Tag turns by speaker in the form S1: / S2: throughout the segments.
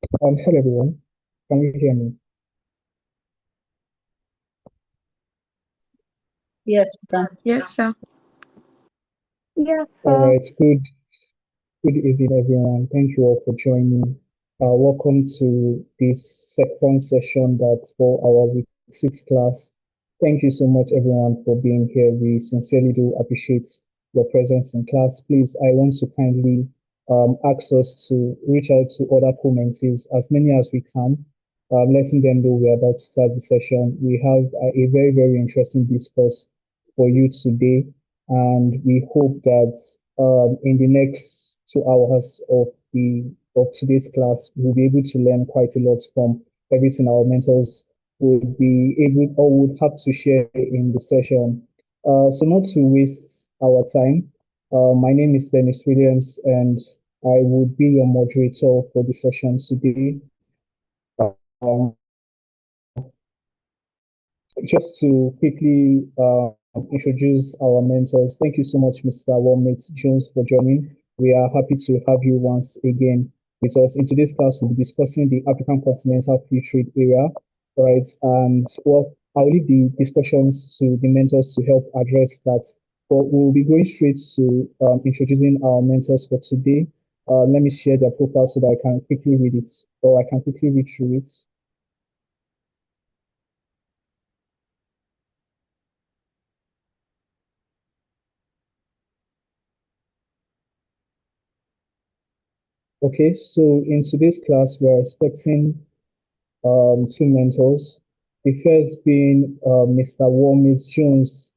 S1: Hello everyone. Can you hear me?
S2: Yes, we can.
S3: Yes, sir.
S4: Yes,
S1: All
S4: sir.
S1: right. Good evening, everyone. Thank you all for joining. Welcome to this second session that's for our week six class. Thank you so much, everyone, for being here. We sincerely do appreciate your presence in class. Please, I want to kindly ask us to reach out to other co-mentees, as many as we can, letting them know we're about to start the session. We have a very, very interesting discourse for you today, and we hope that in the next 2 hours of today's class, we'll be able to learn quite a lot from everything our mentors would be able or would have to share in the session. So not to waste our time, my name is Dennis Williams, and I would be your moderator for the session today. Just to quickly introduce our mentors, thank you so much, Mr. Walmate Jones, for joining. We are happy to have you once again with us. In today's class, we'll be discussing the African Continental Free Trade Area, right? And well, I'll leave the discussions to the mentors to help address that. But we'll be going straight to introducing our mentors for today. Let me share their profile so that I can quickly read it, or I can quickly read through it. Okay, so in today's class, we're expecting two mentors. The first being Mr. Walmate Jones.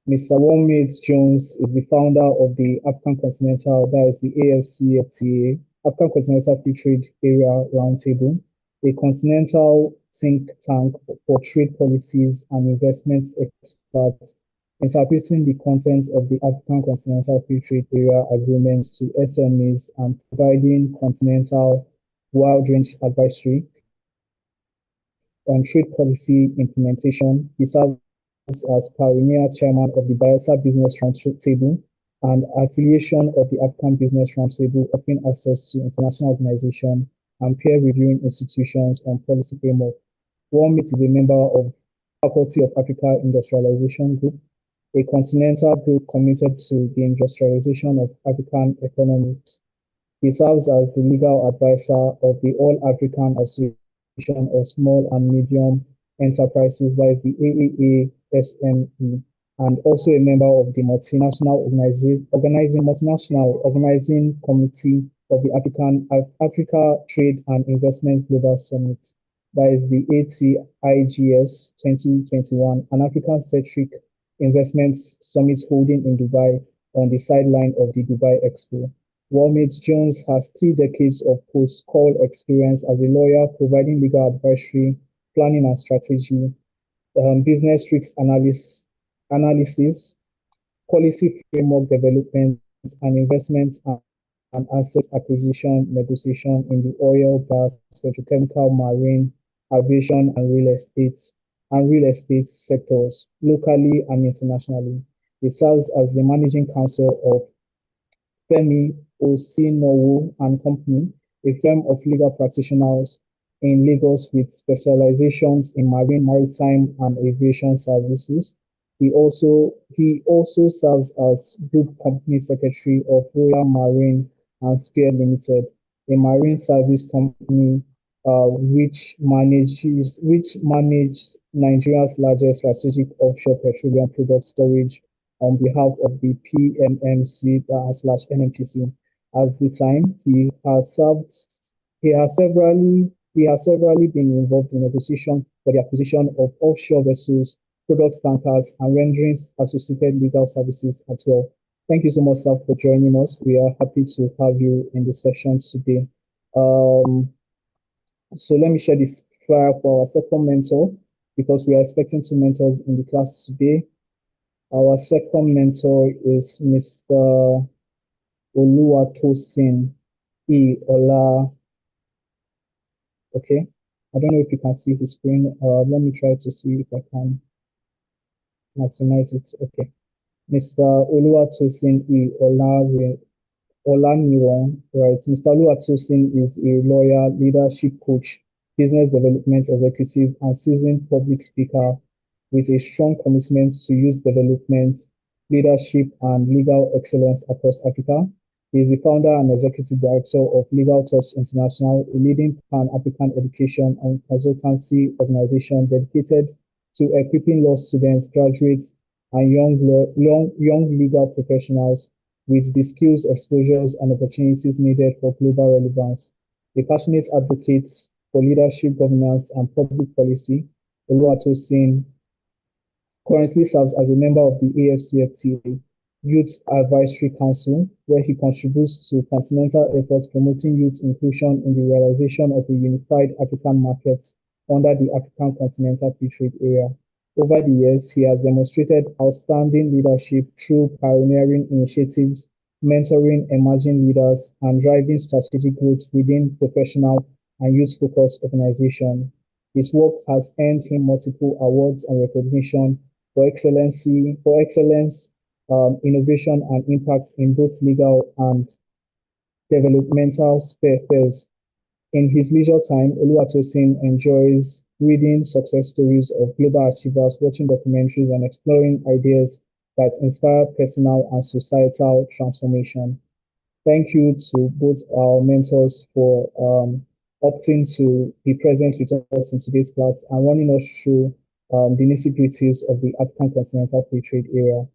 S1: Mr. Walmate Jones is the founder of the African Continental, that is the AFCFTA, African Continental Free Trade Area Roundtable, a continental think tank for trade policies and investment experts, interpreting the contents of the African Continental Free Trade Area agreements to SMEs and providing continental wide range advisory on trade policy implementation. He serves as pioneer chairman of the Bayelsa Business Roundtable and affiliation of the African Business Roundtable, offering access to international organizations and peer reviewing institutions on policy framework. Walmart is a member of Faculty of Africa Industrialization Group, a continental group committed to the industrialization of African economies. He serves as the legal advisor of the All African Association of Small and Medium Enterprises, like the AAASME, and also a member of the multinational organizing committee of the Africa Trade and Investment Global Summit, that is the ATIGS 2021, an African-centric investment summit holding in Dubai on the sideline of the Dubai Expo. Walmate Jones has 3 decades of post-call experience as a lawyer, providing legal advisory, planning and strategy, business risk analysis, policy framework development, and investment and asset acquisition negotiation in the oil, gas, petrochemical, marine, aviation, and real estate sectors, locally and internationally. He serves as the managing counsel of Femi Osinowo and Company, a firm of legal practitioners in Lagos with specializations in marine, maritime, and aviation services. He also serves as Group Company Secretary of Royal Marine and Sphere Limited, a marine service company which managed Nigeria's largest strategic offshore petroleum product storage on behalf of the PMMC/NMPC. At the time, he has severally been involved in negotiation for the acquisition of offshore vessels, product tankers, and rendering associated legal services as well. Thank you so much, sir, for joining us. We are happy to have you in the session today. Um, so let me share this flyer for our second mentor because we are expecting two mentors in the class today. Our second mentor is Mr. Oluwatosin E. Ola. Okay. I don't know if you can see the screen. Let me try to see if I can maximize it. Okay. Mr. Oluwatosin E. Ola Olaniran, right? Mr. Oluwatosin is a lawyer, leadership coach, business development executive, and seasoned public speaker with a strong commitment to youth development, leadership, and legal excellence across Africa. He is the founder and executive director of Legal Touch International, a leading pan-African education and consultancy organization dedicated to equipping law students, graduates, and young legal professionals with the skills, exposures, and opportunities needed for global relevance. A passionate advocate for leadership, governance, and public policy, Oluwatosin currently serves as a member of the AFCFTA Youth Advisory Council, where he contributes to Continental efforts promoting youth inclusion in the realization of a unified African market under the African Continental Free Trade Area. Over the years, he has demonstrated outstanding leadership through pioneering initiatives, mentoring emerging leaders, and driving strategic growth within professional and youth-focused organizations. His work has earned him multiple awards and recognition for excellence, innovation, and impact in both legal and developmental spheres. In his leisure time, Oluwatosin enjoys reading success stories of global achievers, watching documentaries, and exploring ideas that inspire personal and societal transformation. Thank you to both our mentors for opting to be present with us in today's class and running us through the nitty-gritties of the African Continental Free Trade Area.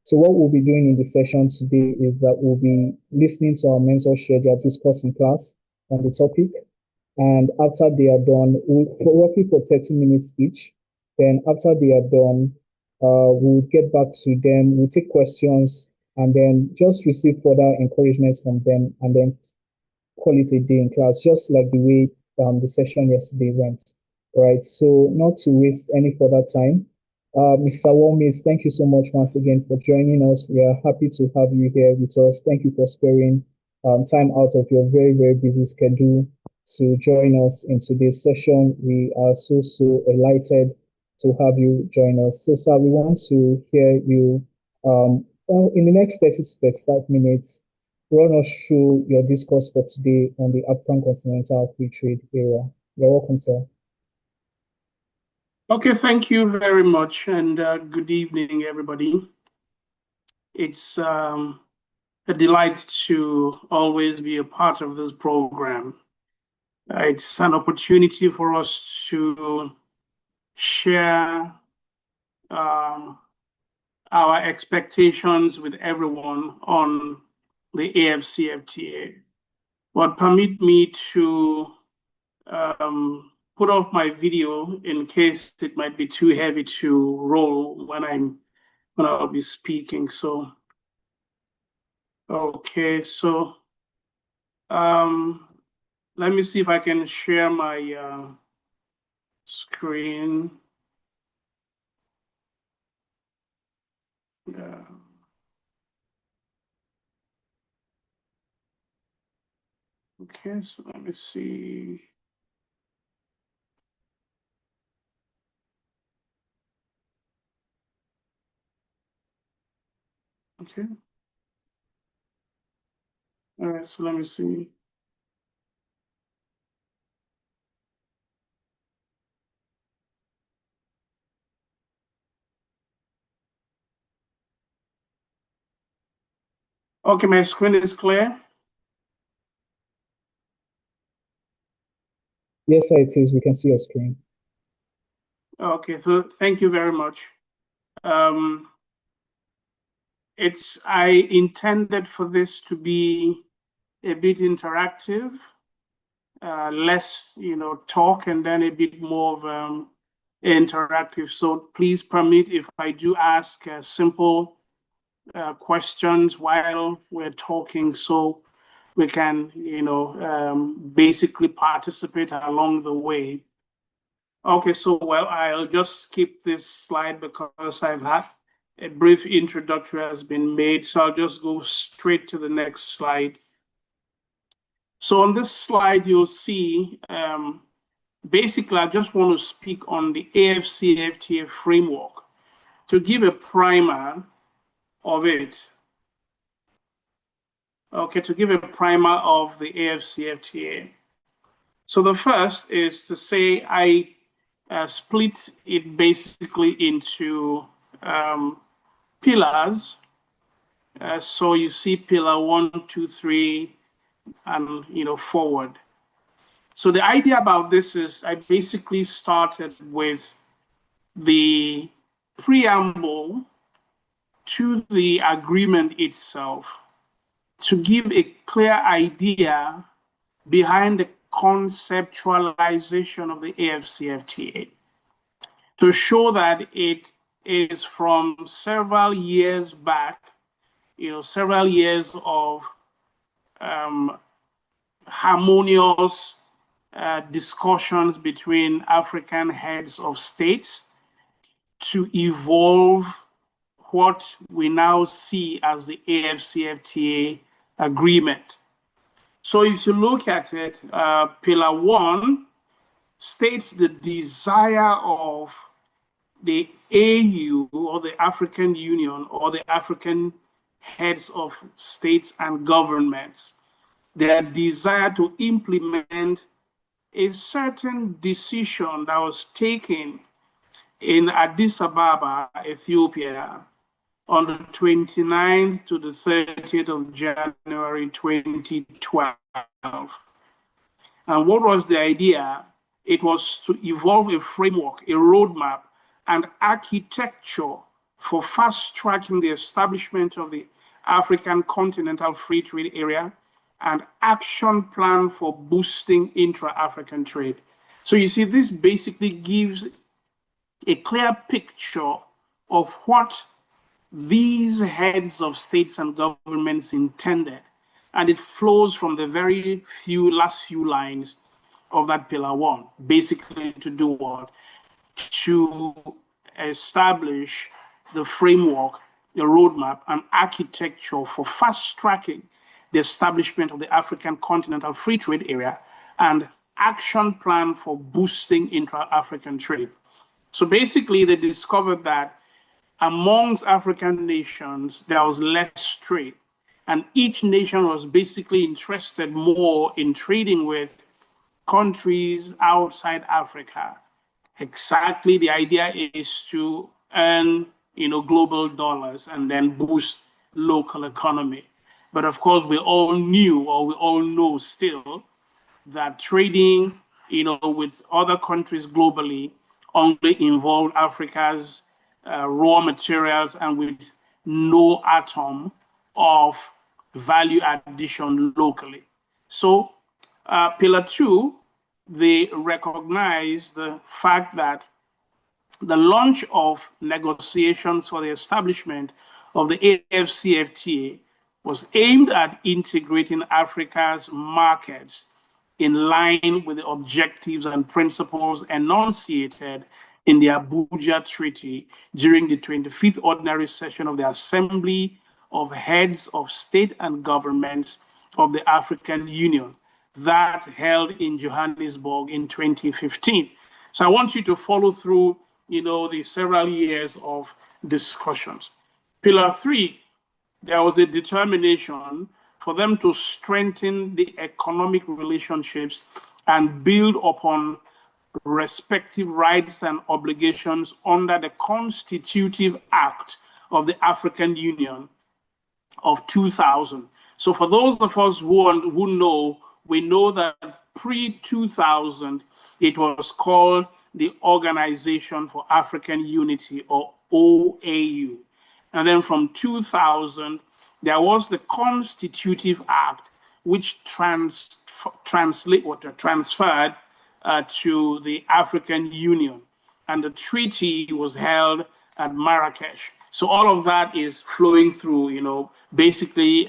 S1: So what we'll be doing in the session today is that we'll be listening to our mentors share their discourse in class on the topic. And after they are done, roughly for 30 minutes each. Then after they are done, we'll get back to them. We'll take questions and then just receive further encouragement from them and then call it a day in class, just like the way the session yesterday went. Right. So not to waste any further time, Mr. Walmis, thank you so much once again for joining us. We are happy to have you here with us. Thank you for sparing time out of your very, very busy schedule to join us in today's session. We are so delighted to have you join us. So, sir, we want to hear you in the next 30 to 35 minutes. Run us through your discourse for today on the African Continental Free Trade Area. You're welcome, sir.
S2: Okay, thank you very much, and good evening, everybody. It's a delight to always be a part of this program. It's an opportunity for us to share our expectations with everyone on the AFCFTA. But permit me to put off my video in case it might be too heavy to roll when I'll be speaking. So, okay, so let me see if I can share my screen. Okay, so let me see. Okay. All right, so let me see. Okay, my screen is clear.
S1: Yes, sir, it is. We can see your screen.
S2: Okay, so thank you very much. I intended for this to be a bit interactive, less, talk, and then a bit more of interactive. So please permit if I do ask simple questions while we're talking, so we can, basically participate along the way. Okay, so well, I'll just skip this slide because I've had a brief introduction has been made, so I'll just go straight to the next slide. So on this slide, you'll see, basically, I just want to speak on the AFCFTA framework to give a primer of it. okay, to give a primer of the AFCFTA. So the first is to say I split it basically into pillars. So you see pillar 1, 2, 3, and forward. So the idea about this is I basically started with the preamble to the agreement itself to give a clear idea behind the conceptualization of the AFCFTA, to show that it is from several years back, several years of harmonious discussions between African heads of states to evolve what we now see as the AFCFTA agreement. So if you look at it, Pillar 1 states the desire of the AU or the African Union or the African heads of states and governments, their desire to implement a certain decision that was taken in Addis Ababa, Ethiopia, on the 29th to the 30th of January 2012. And what was the idea? It was to evolve a framework, a roadmap, and architecture for fast-tracking the establishment of the African Continental Free Trade Area and action plan for boosting intra-African trade. So you see, this basically gives a clear picture of what these heads of states and governments intended. And it flows from the very last few lines of that Pillar 1, basically to do what? To establish the framework, the roadmap, and architecture for fast-tracking the establishment of the African Continental Free Trade Area and action plan for boosting intra-African trade. So basically, they discovered that amongst African nations, there was less trade. And each nation was basically interested more in trading with countries outside Africa. Exactly, the idea is to earn, global dollars and then boost local economy. But of course, we all knew, or we all know still, that trading, with other countries globally only involved Africa's raw materials and with no atom of value addition locally. So Pillar 2, they recognize the fact that the launch of negotiations for the establishment of the AFCFTA was aimed at integrating Africa's markets in line with the objectives and principles enunciated in the Abuja Treaty during the 25th Ordinary Session of the Assembly of Heads of State and Governments of the African Union, that held in Johannesburg in 2015. So I want you to follow through, the several years of discussions. Pillar 3, there was a determination for them to strengthen the economic relationships and build upon respective rights and obligations under the Constitutive Act of the African Union of 2000. So for those of us who know, we know that pre-2000, it was called the Organization for African Unity, or OAU. And then from 2000, there was the Constitutive Act, which transferred to the African Union. And the treaty was held at Marrakesh. So all of that is flowing through, basically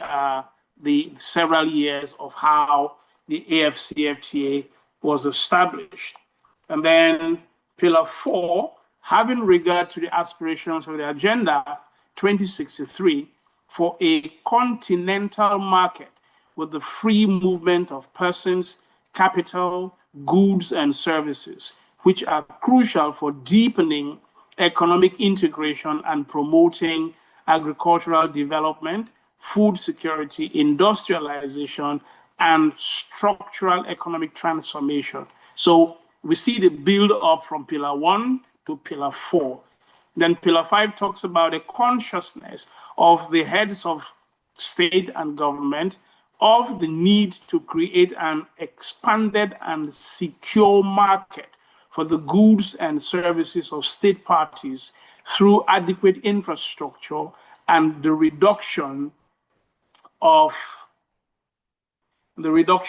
S2: the several years of how the AFCFTA was established. And then Pillar 4, having regard to the aspirations of the Agenda 2063 for a continental market with the free movement of persons, capital, goods, and services, which are crucial for deepening economic integration and promoting agricultural development, food security, industrialization, and structural economic transformation. So we see the build up from pillar 1 to pillar 4. Then pillar 5 talks about a consciousness of the heads of state and government of the need to create an expanded and secure market for the goods and services of state parties through adequate infrastructure and the reduction of
S1: Director,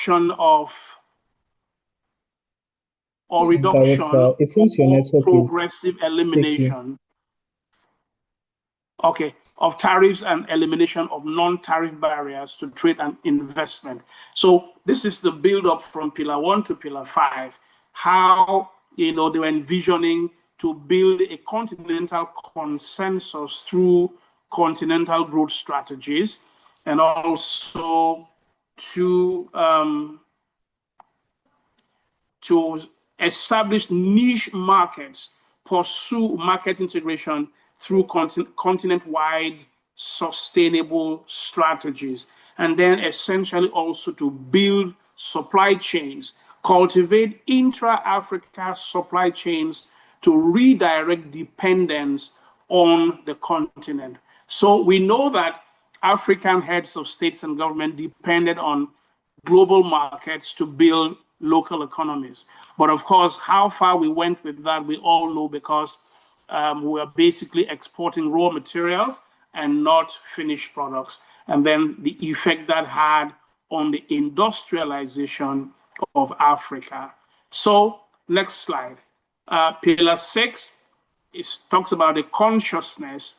S1: it seems your
S2: or
S1: network is
S2: progressive
S1: shaky.
S2: elimination of tariffs and elimination of non-tariff barriers to trade and investment. So this is the build-up from pillar 1 to pillar 5, how they were envisioning to build a continental consensus through continental growth strategies, and also to establish niche markets, pursue market integration through continent-wide sustainable strategies, and then essentially also to build supply chains, cultivate intra-Africa supply chains to redirect dependence on the continent. So we know that African heads of states and government depended on global markets to build local economies. But of course, how far we went with that, we all know, because we are basically exporting raw materials and not finished products. And then the effect that had on the industrialization of Africa. So next slide. Pillar 6 talks about the consciousness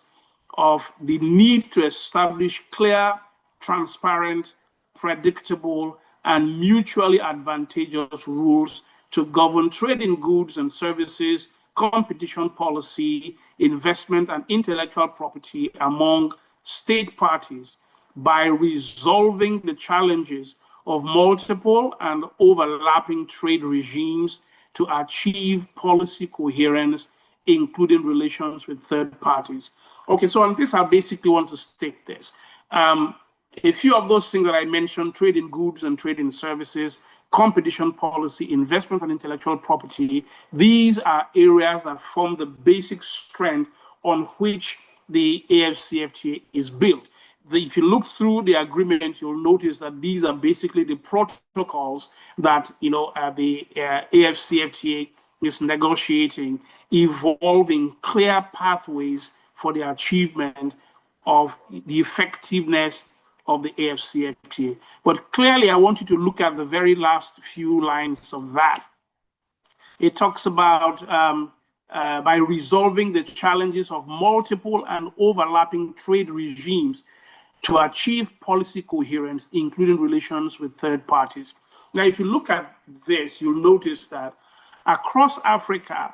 S2: of the need to establish clear, transparent, predictable, and mutually advantageous rules to govern trade in goods and services, competition policy, investment, and intellectual property among state parties by resolving the challenges of multiple and overlapping trade regimes to achieve policy coherence, including relations with third parties. Okay, so on this, I basically want to state this. A few of those things that I mentioned, trade in goods and trade in services, competition policy, investment and intellectual property, these are areas that form the basic strength on which the AFCFTA is built. If you look through the agreement, you'll notice that these are basically the protocols that the AFCFTA is negotiating, evolving clear pathways for the achievement of the effectiveness of the AFCFTA. But clearly, I want you to look at the very last few lines of that. It talks about by resolving the challenges of multiple and overlapping trade regimes to achieve policy coherence, including relations with third parties. Now, if you look at this, you'll notice that across Africa,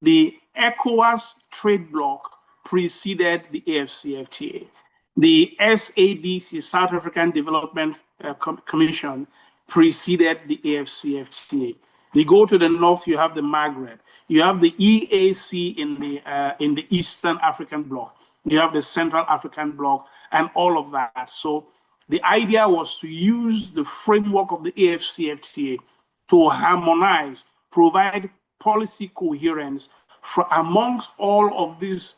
S2: the ECOWAS trade bloc preceded the AFCFTA. The SADC, South African Development Commission, preceded the AFCFTA. You go to the north, you have the Maghreb. You have the EAC in the Eastern African bloc. You have the Central African bloc and all of that. So the idea was to use the framework of the AFCFTA to harmonize, provide policy coherence amongst all of these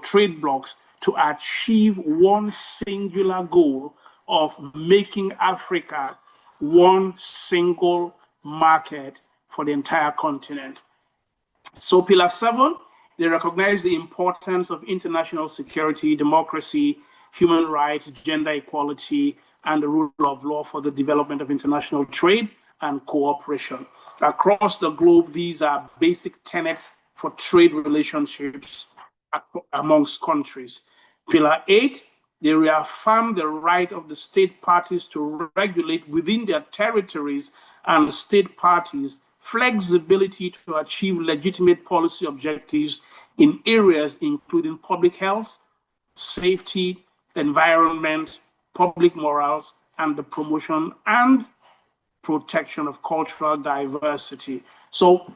S2: trade blocs to achieve one singular goal of making Africa one single market for the entire continent. So Pillar 7, they recognize the importance of international security, democracy, human rights, gender equality, and the rule of law for the development of international trade and cooperation. Across the globe, these are basic tenets for trade relationships amongst countries. Pillar 8, they reaffirm the right of the state parties to regulate within their territories and state parties flexibility to achieve legitimate policy objectives in areas including public health, safety, environment, public morals, and the promotion and protection of cultural diversity. So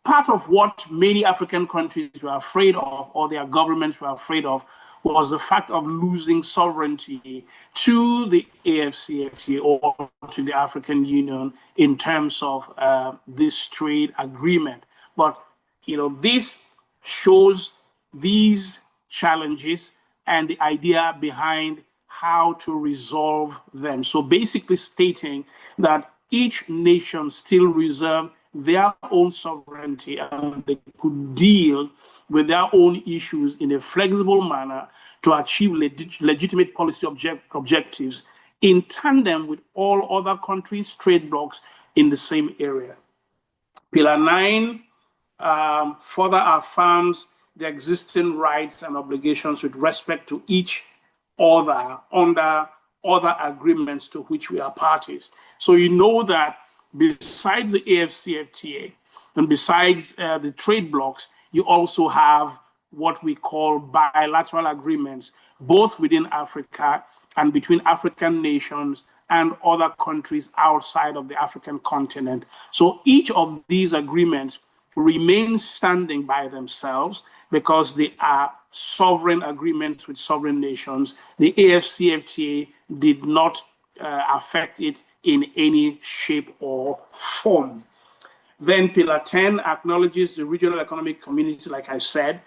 S2: part of what many African countries were afraid of, or their governments were afraid of, was the fact of losing sovereignty to the AFCFTA or to the African Union in terms of this trade agreement. But this shows these challenges and the idea behind how to resolve them. So basically stating that each nation still reserve their own sovereignty and they could deal with their own issues in a flexible manner to achieve legitimate policy objectives in tandem with all other countries' trade blocs in the same area. Pillar 9 further affirms the existing rights and obligations with respect to each other under other agreements to which we are parties. So you know that besides the AFCFTA and besides the trade blocs, you also have what we call bilateral agreements, both within Africa and between African nations and other countries outside of the African continent. So each of these agreements remain standing by themselves because they are sovereign agreements with sovereign nations. The AFCFTA did not affect it in any shape or form. Then Pillar 10 acknowledges the regional economic community, like I said,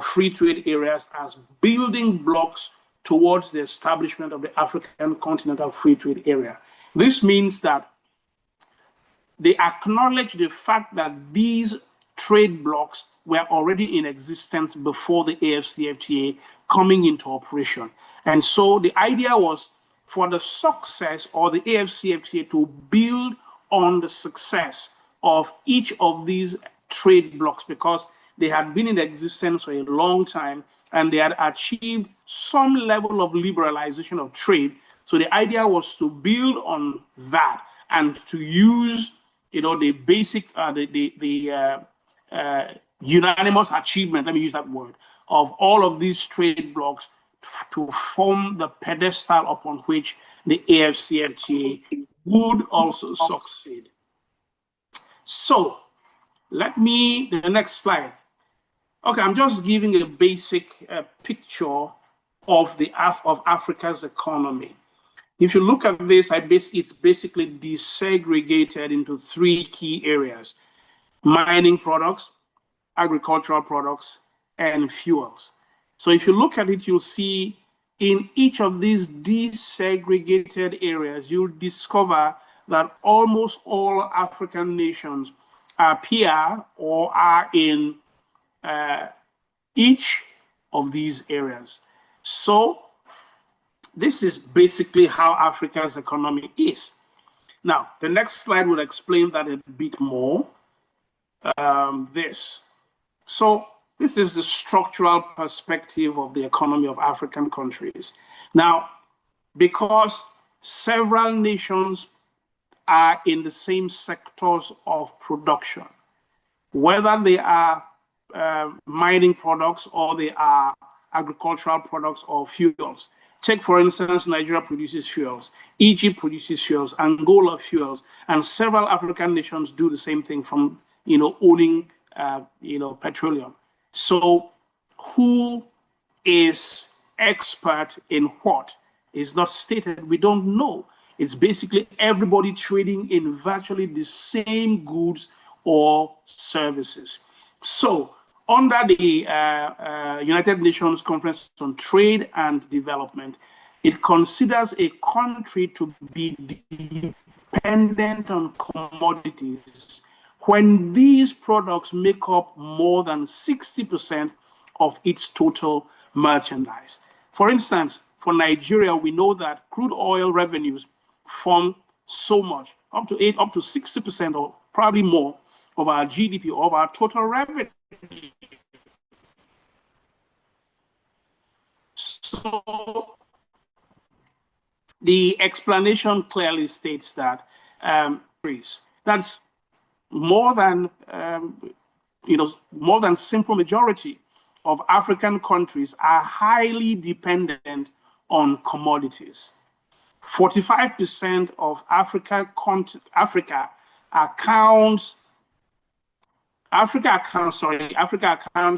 S2: free trade areas as building blocks towards the establishment of the African Continental Free Trade Area. This means that they acknowledge the fact that these trade blocs were already in existence before the AFCFTA coming into operation. And so the idea was for the success or the AFCFTA to build on the success of each of these trade blocs because they had been in existence for a long time and they had achieved some level of liberalization of trade. So the idea was to build on that and to use, the basic, unanimous achievement, let me use that word, of all of these trade blocs to form the pedestal upon which the AFCFTA would also succeed. So the next slide. Okay, I'm just giving a basic picture of Africa's economy. If you look at this, it's basically desegregated into 3 key areas: mining products, agricultural products, and fuels. So if you look at it, you'll see in each of these desegregated areas, you'll discover that almost all African nations appear or are in each of these areas. So this is basically how Africa's economy is. Now, the next slide will explain that a bit more. So this is the structural perspective of the economy of African countries. Now, because several nations are in the same sectors of production, whether they are mining products or they are agricultural products or fuels. Take, for instance, Nigeria produces fuels, Egypt produces fuels, Angola fuels, and several African nations do the same thing from, owning, petroleum. So who is expert in what is not stated. We don't know. It's basically everybody trading in virtually the same goods or services. So under the United Nations Conference on Trade and Development, it considers a country to be dependent on commodities when these products make up more than 60% of its total merchandise. For instance, for Nigeria, we know that crude oil revenues form so much, up to 60% or probably more of our GDP, of our total revenue. So the explanation clearly states that that's more than simple majority of African countries are highly dependent on commodities. 45% of Africa accounts Africa accounts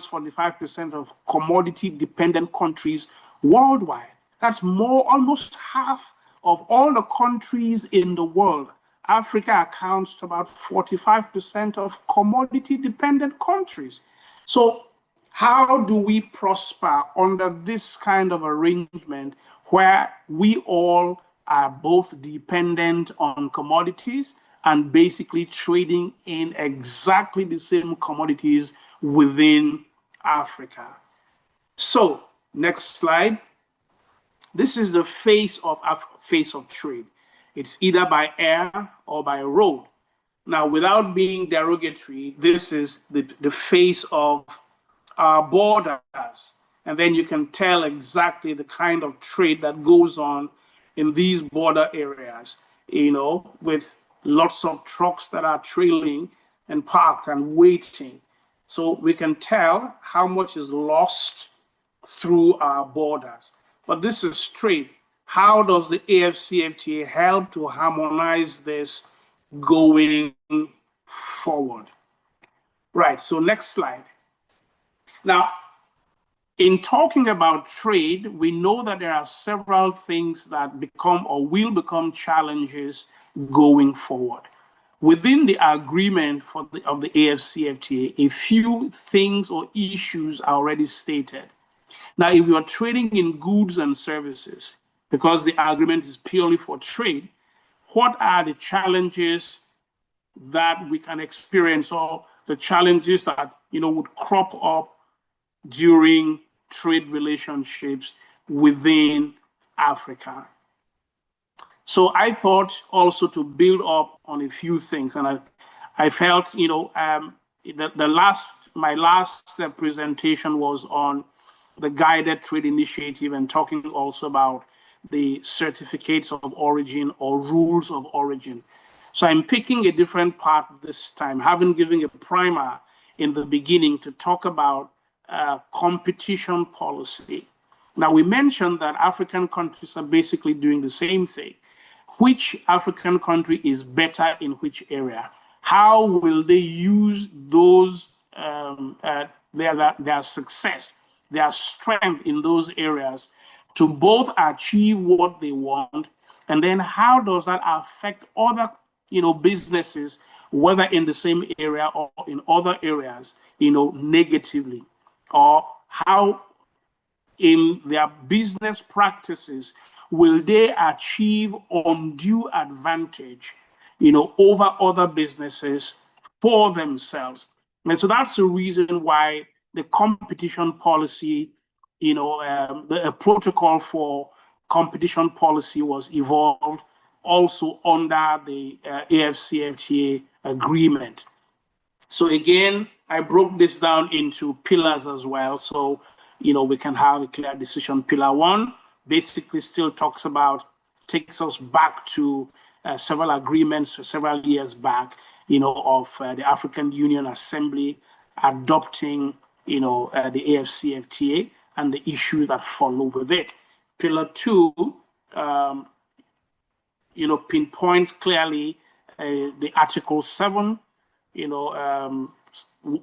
S2: for 45% of commodity-dependent countries worldwide. That's almost half of all the countries in the world. Africa accounts to about 45% of commodity-dependent countries. So how do we prosper under this kind of arrangement where we all are both dependent on commodities and basically trading in exactly the same commodities within Africa? So, next slide. This is the face of trade. It's either by air or by road. Now, without being derogatory, this is the face of our borders. And then you can tell exactly the kind of trade that goes on in these border areas, with lots of trucks that are trailing and parked and waiting. So we can tell how much is lost through our borders. But this is trade. How does the AFCFTA help to harmonize this going forward? Right, so next slide. Now, in talking about trade, we know that there are several things that become or will become challenges going forward. Within the agreement of the AFCFTA, a few things or issues are already stated. Now, if you are trading in goods and services, because the agreement is purely for trade, what are the challenges that we can experience, or the challenges that would crop up during trade relationships within Africa? So I thought also to build up on a few things, and I felt my last presentation was on the guided trade initiative and talking also about the certificates of origin or rules of origin. So I'm picking a different part this time, having given a primer in the beginning to talk about competition policy. Now, we mentioned that African countries are basically doing the same thing. Which African country is better in which area? How will they use those their success, their strength in those areas to both achieve what they want, and then how does that affect other businesses, whether in the same area or in other areas, negatively, or how in their business practices will they achieve undue advantage, over other businesses for themselves. And so that's the reason why the competition policy, the protocol for competition policy was evolved also under the AFCFTA agreement. So again, I broke this down into pillars as well. So, we can have a clear decision. Pillar 1 basically still takes us back to several agreements several years back, of the African Union Assembly adopting, the AFCFTA and the issues that follow with it. Pillar 2, pinpoints clearly the Article 7,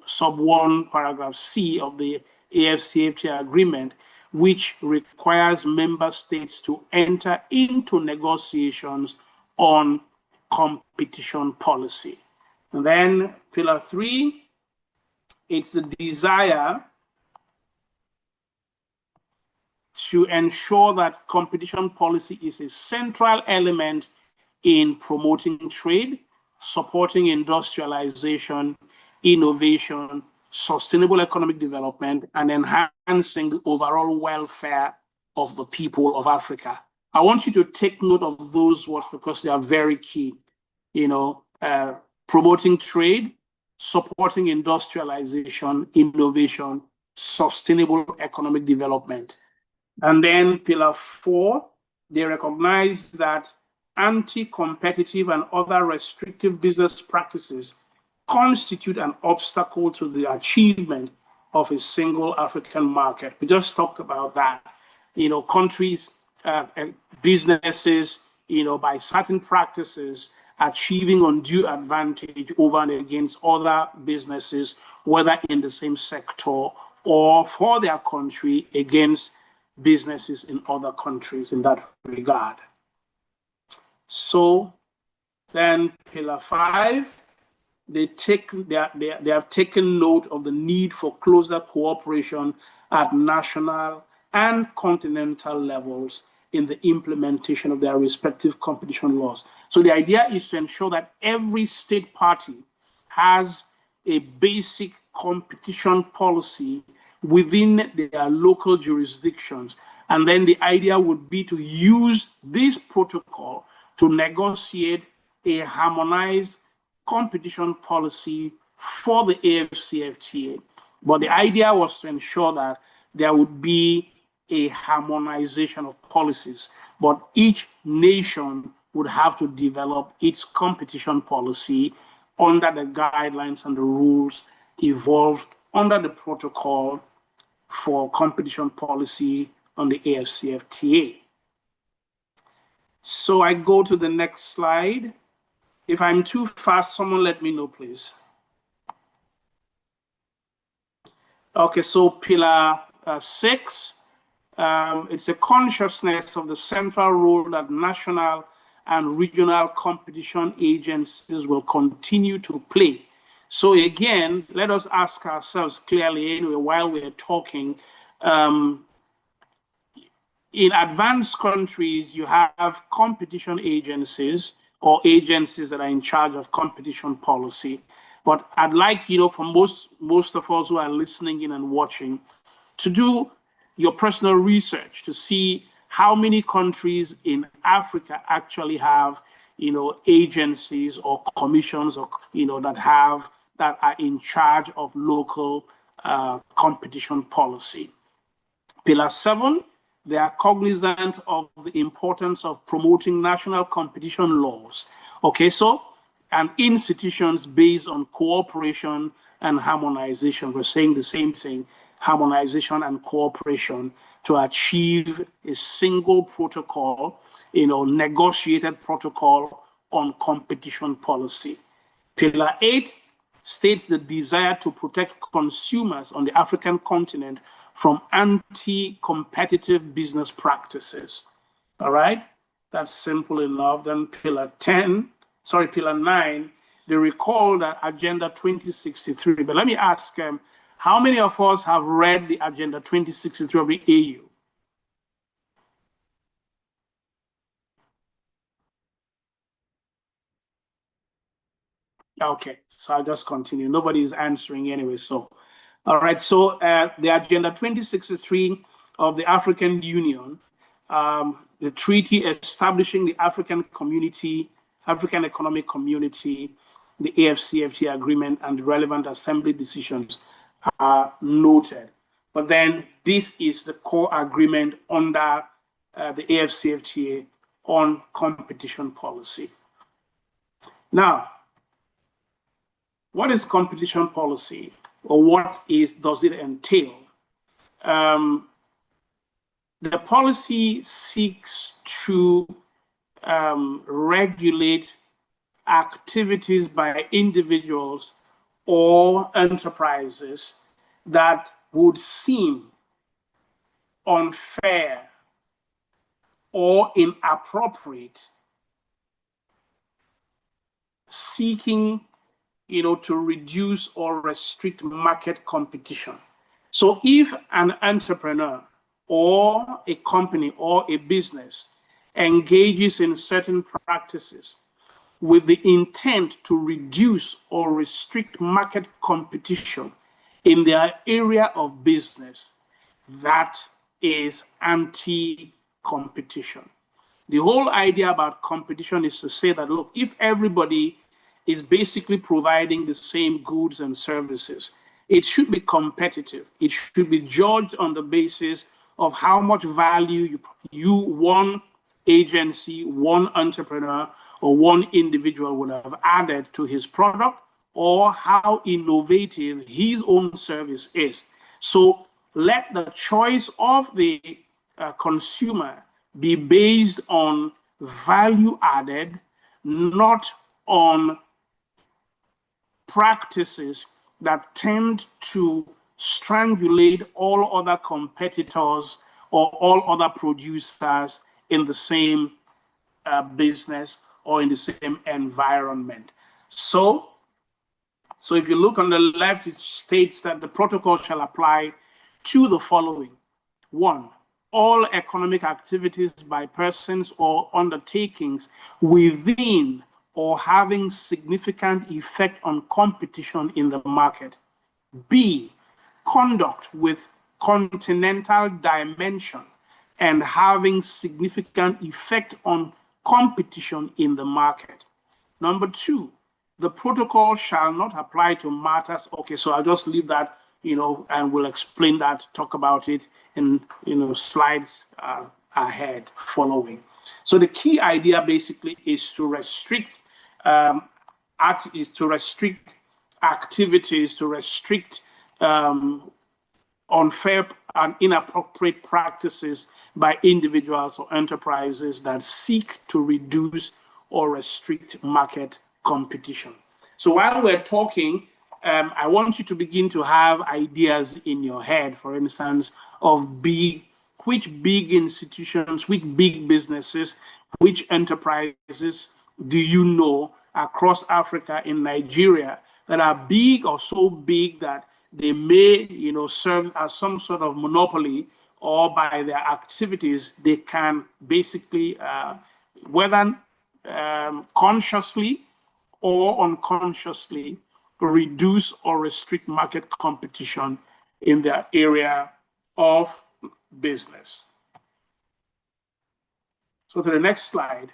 S2: sub 1, paragraph C of the AFCFTA agreement, which requires member states to enter into negotiations on competition policy. And then pillar 3, it's the desire to ensure that competition policy is a central element in promoting trade, supporting industrialization, innovation, sustainable economic development, and enhancing the overall welfare of the people of Africa. I want you to take note of those words because they are very key. Promoting trade, supporting industrialization, innovation, sustainable economic development. And then pillar 4, they recognize that anti-competitive and other restrictive business practices constitute an obstacle to the achievement of a single African market. We just talked about that. Countries, businesses, by certain practices achieving undue advantage over and against other businesses, whether in the same sector or for their country against businesses in other countries in that regard. So then pillar 5, they have taken note of the need for closer cooperation at national and continental levels in the implementation of their respective competition laws. So the idea is to ensure that every state party has a basic competition policy within their local jurisdictions. And then the idea would be to use this protocol to negotiate a harmonized competition policy for the AFCFTA. But the idea was to ensure that there would be a harmonization of policies, but each nation would have to develop its competition policy under the guidelines and the rules evolved under the protocol for competition policy on the AFCFTA. So I go to the next slide. If I'm too fast, someone let me know, please. Okay, so pillar 6, it's a consciousness of the central role that national and regional competition agencies will continue to play. So again, let us ask ourselves clearly anyway, while we're talking, in advanced countries, you have competition agencies or agencies that are in charge of competition policy. But I'd like, for most of us who are listening in and watching, to do your personal research to see how many countries in Africa actually have, agencies or commissions or, that are in charge of local competition policy. Pillar 7, they are cognizant of the importance of promoting national competition laws. Okay, so, and institutions based on cooperation and harmonization. We're saying the same thing, harmonization and cooperation to achieve a single protocol, negotiated protocol on competition policy. Pillar 8 states the desire to protect consumers on the African continent from anti-competitive business practices. All right, that's simple enough. Then pillar 9, they recall that Agenda 2063. But let me ask, how many of us have read the Agenda 2063 of the AU? Okay, so I'll just continue. Nobody's answering anyway, so. All right, so the Agenda 2063 of the African Union, the treaty establishing the African Economic Community, the AFCFTA agreement, and the relevant assembly decisions are noted. But then this is the core agreement under the AFCFTA on competition policy. Now, what is competition policy? Or what does it entail? The policy seeks to regulate activities by individuals or enterprises that would seem unfair or inappropriate, seeking to reduce or restrict market competition. So if an entrepreneur or a company or a business engages in certain practices with the intent to reduce or restrict market competition in their area of business, that is anti-competition. The whole idea about competition is to say that, look, if everybody is basically providing the same goods and services, it should be competitive. It should be judged on the basis of how much value you one agency, one entrepreneur, or one individual would have added to his product, or how innovative his own service is. So let the choice of the consumer be based on value added, not on practices that tend to strangulate all other competitors or all other producers in the same business or in the same environment. So if you look on the left, it states that the protocol shall apply to the following. 1, all economic activities by persons or undertakings within or having significant effect on competition in the market. B, conduct with continental dimension and having significant effect on competition in the market. Number 2, the protocol shall not apply to matters. Okay, so I'll just leave that, and we'll explain that, talk about it in, slides ahead following. So the key idea basically is to restrict activities, to restrict unfair and inappropriate practices by individuals or enterprises that seek to reduce or restrict market competition. So while we're talking, I want you to begin to have ideas in your head, for instance, of which big institutions, which big businesses, which enterprises do you know across Africa, in Nigeria, that are big or so big that they may, serve as some sort of monopoly, or by their activities, they can basically, whether consciously or unconsciously, reduce or restrict market competition in their area of business. So to the next slide.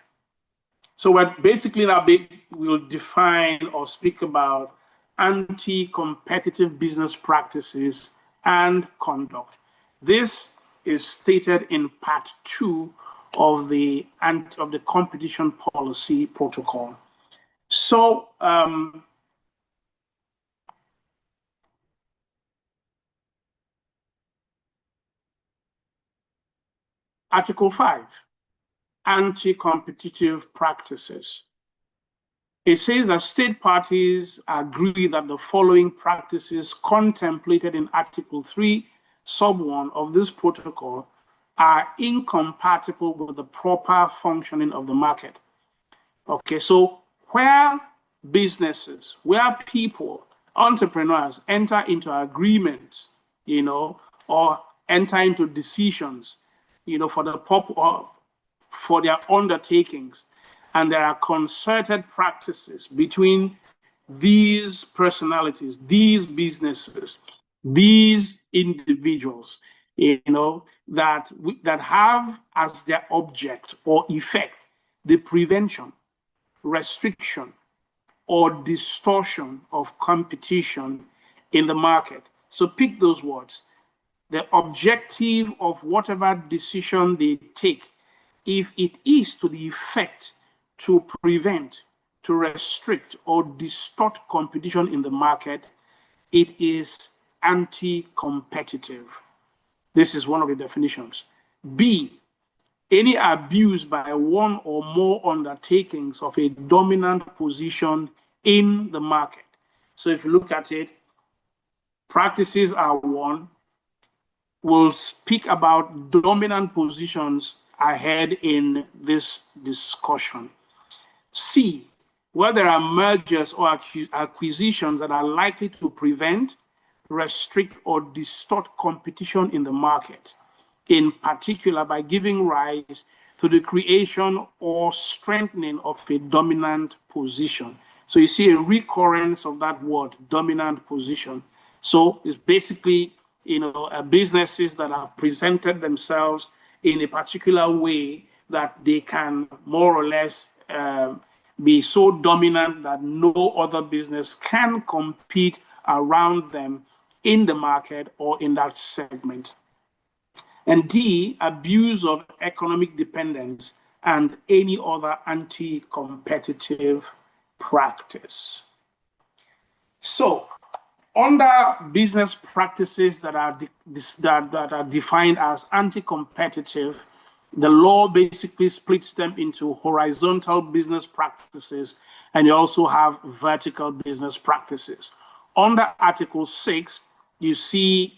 S2: So we're basically now we'll define or speak about anti-competitive business practices and conduct. This is stated in part 2 of the competition policy protocol. So Article 5, anti-competitive practices. It says that state parties agree that the following practices contemplated in Article 3, Sub 1 of this protocol are incompatible with the proper functioning of the market. Okay, so where businesses, where people, entrepreneurs enter into agreements, or enter into decisions, for the for their undertakings, and there are concerted practices between these personalities, these businesses, these individuals, that have as their object or effect the prevention, restriction, or distortion of competition in the market. So pick those words. The objective of whatever decision they take, if it is to the effect to prevent, to restrict, or distort competition in the market, it is anti-competitive. This is one of the definitions. B, any abuse by one or more undertakings of a dominant position in the market. So if you look at it, practices are one. We'll speak about dominant positions ahead in this discussion. C, where there are mergers or acquisitions that are likely to prevent, restrict, or distort competition in the market, in particular by giving rise to the creation or strengthening of a dominant position. So you see a recurrence of that word, dominant position. So it's basically, businesses that have presented themselves in a particular way that they can more or less be so dominant that no other business can compete around them in the market or in that segment. And D, abuse of economic dependence and any other anti-competitive practice. So, under business practices that are defined as anti-competitive, the law basically splits them into horizontal business practices and you also have vertical business practices. Under Article 6, you see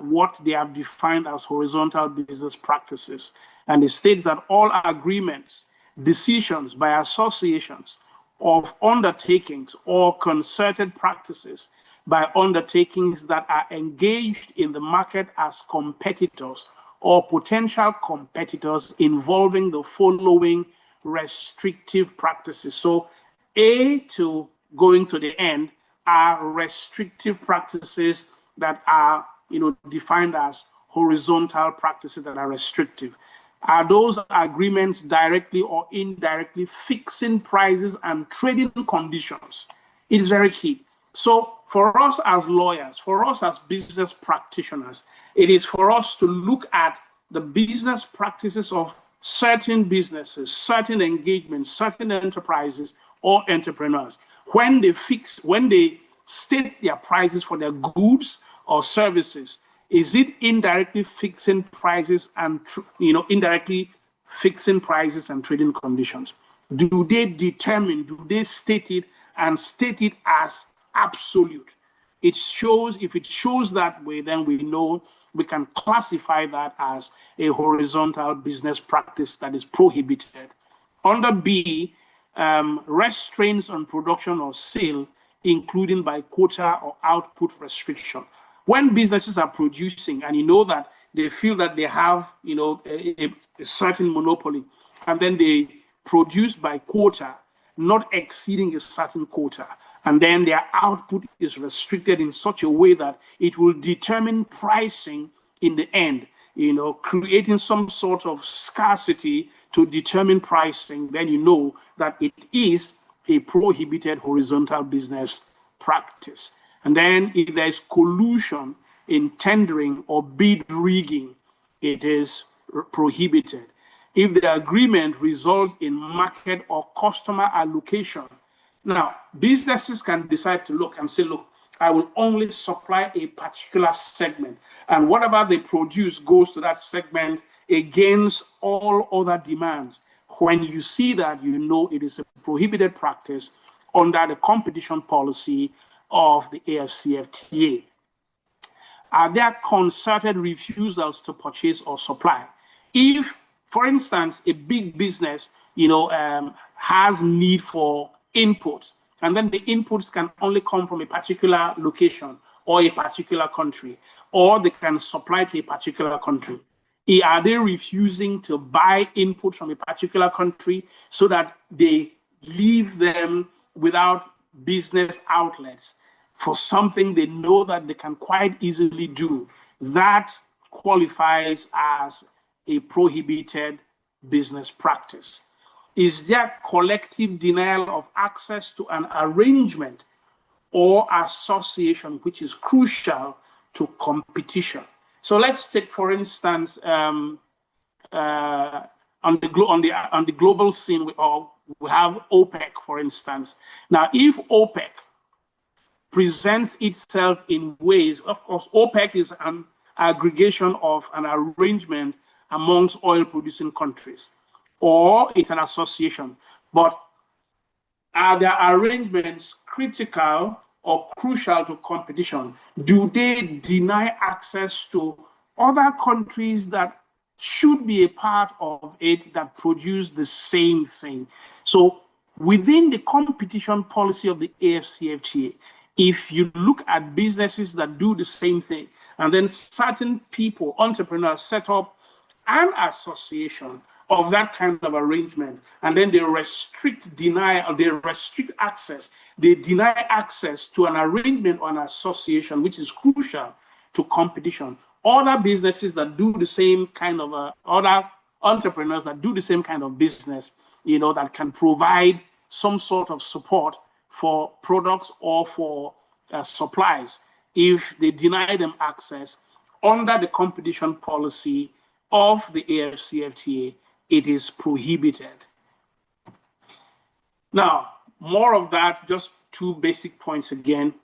S2: what they have defined as horizontal business practices. And it states that all agreements, decisions by associations of undertakings or concerted practices by undertakings that are engaged in the market as competitors or potential competitors involving the following restrictive practices. So A to going to the end are restrictive practices that are defined as horizontal practices that are restrictive. Are those agreements directly or indirectly fixing prices and trading conditions? It is very key. So for us as lawyers, for us as business practitioners, it is for us to look at the business practices of certain businesses, certain engagements, certain enterprises or entrepreneurs. When they state their prices for their goods or services, is it indirectly fixing prices and indirectly fixing prices and trading conditions? Do they state it and state it as absolute? If it shows that way, then we know we can classify that as a horizontal business practice that is prohibited. Under B, restraints on production or sale, including by quota or output restriction. When businesses are producing and you know that they feel that they have a certain monopoly, and then they produce by quota, not exceeding a certain quota, and then their output is restricted in such a way that it will determine pricing in the end, creating some sort of scarcity to determine pricing, then you know that it is a prohibited horizontal business practice. And then if there's collusion in tendering or bid rigging, it is prohibited. If the agreement results in market or customer allocation, now businesses can decide to look and say, look, I will only supply a particular segment, and whatever they produce goes to that segment against all other demands. When you see that, you know it is a prohibited practice under the competition policy of the AFCFTA. Are there concerted refusals to purchase or supply? If, for instance, a big business, has need for inputs, and then the inputs can only come from a particular location or a particular country, or they can supply to a particular country. Are they refusing to buy input from a particular country so that they leave them without business outlets for something they know that they can quite easily do? That qualifies as a prohibited business practice. Is there collective denial of access to an arrangement or association which is crucial to competition? So let's take, for instance, on the global scene, we have OPEC, for instance. Now, if OPEC presents itself in ways, of course, OPEC is an aggregation of an arrangement amongst oil-producing countries, or it's an association. But are their arrangements critical or crucial to competition? Do they deny access to other countries that should be a part of it that produce the same thing? So within the competition policy of the AFCFTA, if you look at businesses that do the same thing, and then certain people, entrepreneurs, set up an association of that kind of arrangement, and then they restrict access, they deny access to an arrangement or an association which is crucial to competition. Other businesses that do the same kind of, other entrepreneurs that do the same kind of business, that can provide some sort of support for products or for supplies, if they deny them access under the competition policy of the AFCFTA, it is prohibited. Now, more of that, just two basic points again.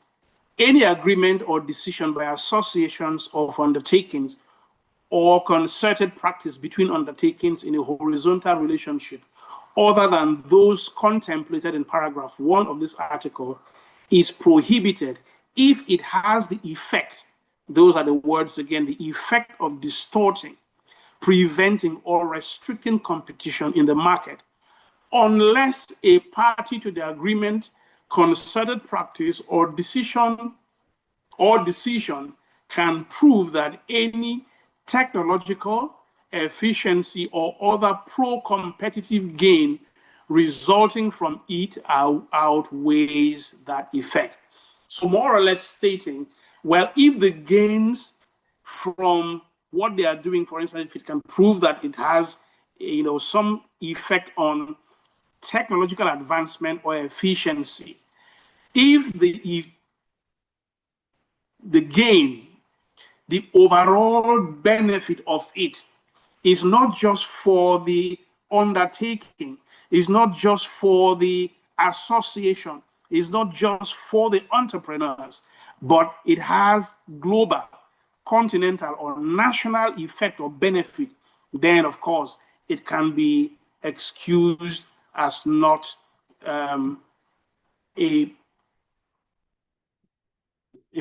S2: Any agreement or decision by associations of undertakings or concerted practice between undertakings in a horizontal relationship other than those contemplated in paragraph 1 of this article is prohibited if it has the effect, those are the words again, the effect of distorting, preventing, or restricting competition in the market, unless a party to the agreement, concerted practice, or decision can prove that any technological efficiency or other pro-competitive gain resulting from it outweighs that effect. So more or less stating, well, if the gains from what they are doing, for instance, if it can prove that it has, some effect on technological advancement or efficiency, if the gain, the overall benefit of it is not just for the undertaking, is not just for the association, is not just for the entrepreneurs, but it has global, continental, or national effect or benefit, then of course it can be excused as not a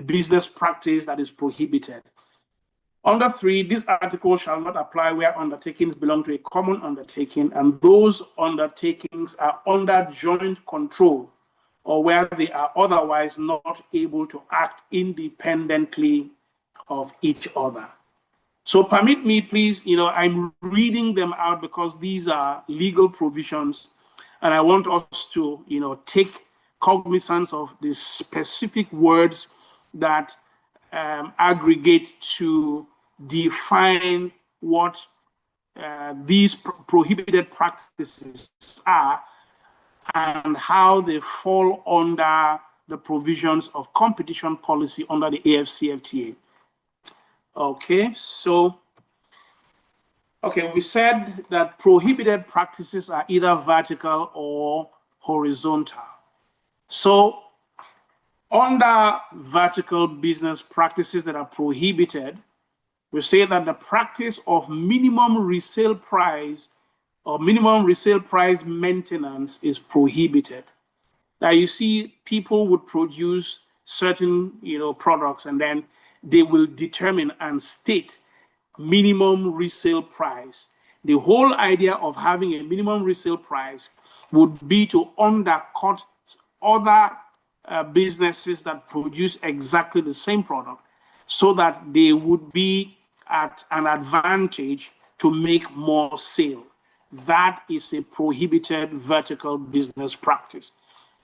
S2: business practice that is prohibited. Under 3, this article shall not apply where undertakings belong to a common undertaking and those undertakings are under joint control or where they are otherwise not able to act independently of each other. So permit me, please, I'm reading them out because these are legal provisions and I want us to, take cognizance of the specific words that aggregate to define what these prohibited practices are and how they fall under the provisions of competition policy under the AFCFTA. Okay, so, we said that prohibited practices are either vertical or horizontal. So, under vertical business practices that are prohibited, we say that the practice of minimum resale price or minimum resale price maintenance is prohibited. Now you see people would produce certain products and then they will determine and state minimum resale price. The whole idea of having a minimum resale price would be to undercut other businesses that produce exactly the same product so that they would be at an advantage to make more sale. That is a prohibited vertical business practice.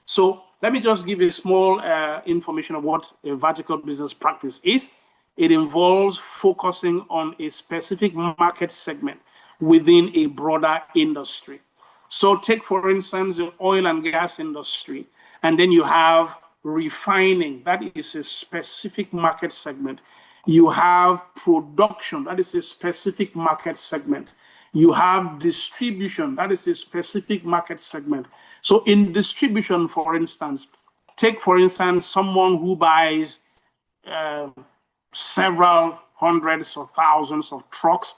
S2: So let me just give a small information of what a vertical business practice is. It involves focusing on a specific market segment within a broader industry. So take, for instance, the oil and gas industry, and then you have refining, that is a specific market segment. You have production, that is a specific market segment. You have distribution, that is a specific market segment. So in distribution, for instance, take, for instance, someone who buys several hundreds or thousands of trucks,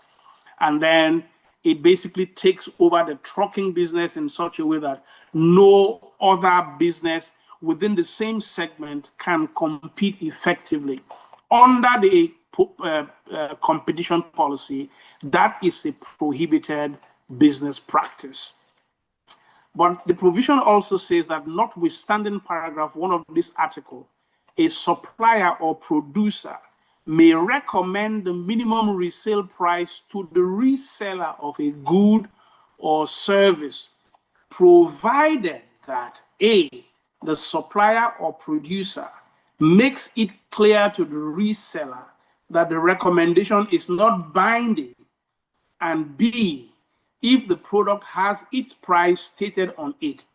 S2: and then it basically takes over the trucking business in such a way that no other business within the same segment can compete effectively. Under the competition policy, that is a prohibited business practice. But the provision also says that notwithstanding paragraph 1 of this article, a supplier or producer may recommend the minimum resale price to the reseller of a good or service, provided that A, the supplier or producer makes it clear to the reseller that the recommendation is not binding, and B, if the product has its price stated on it,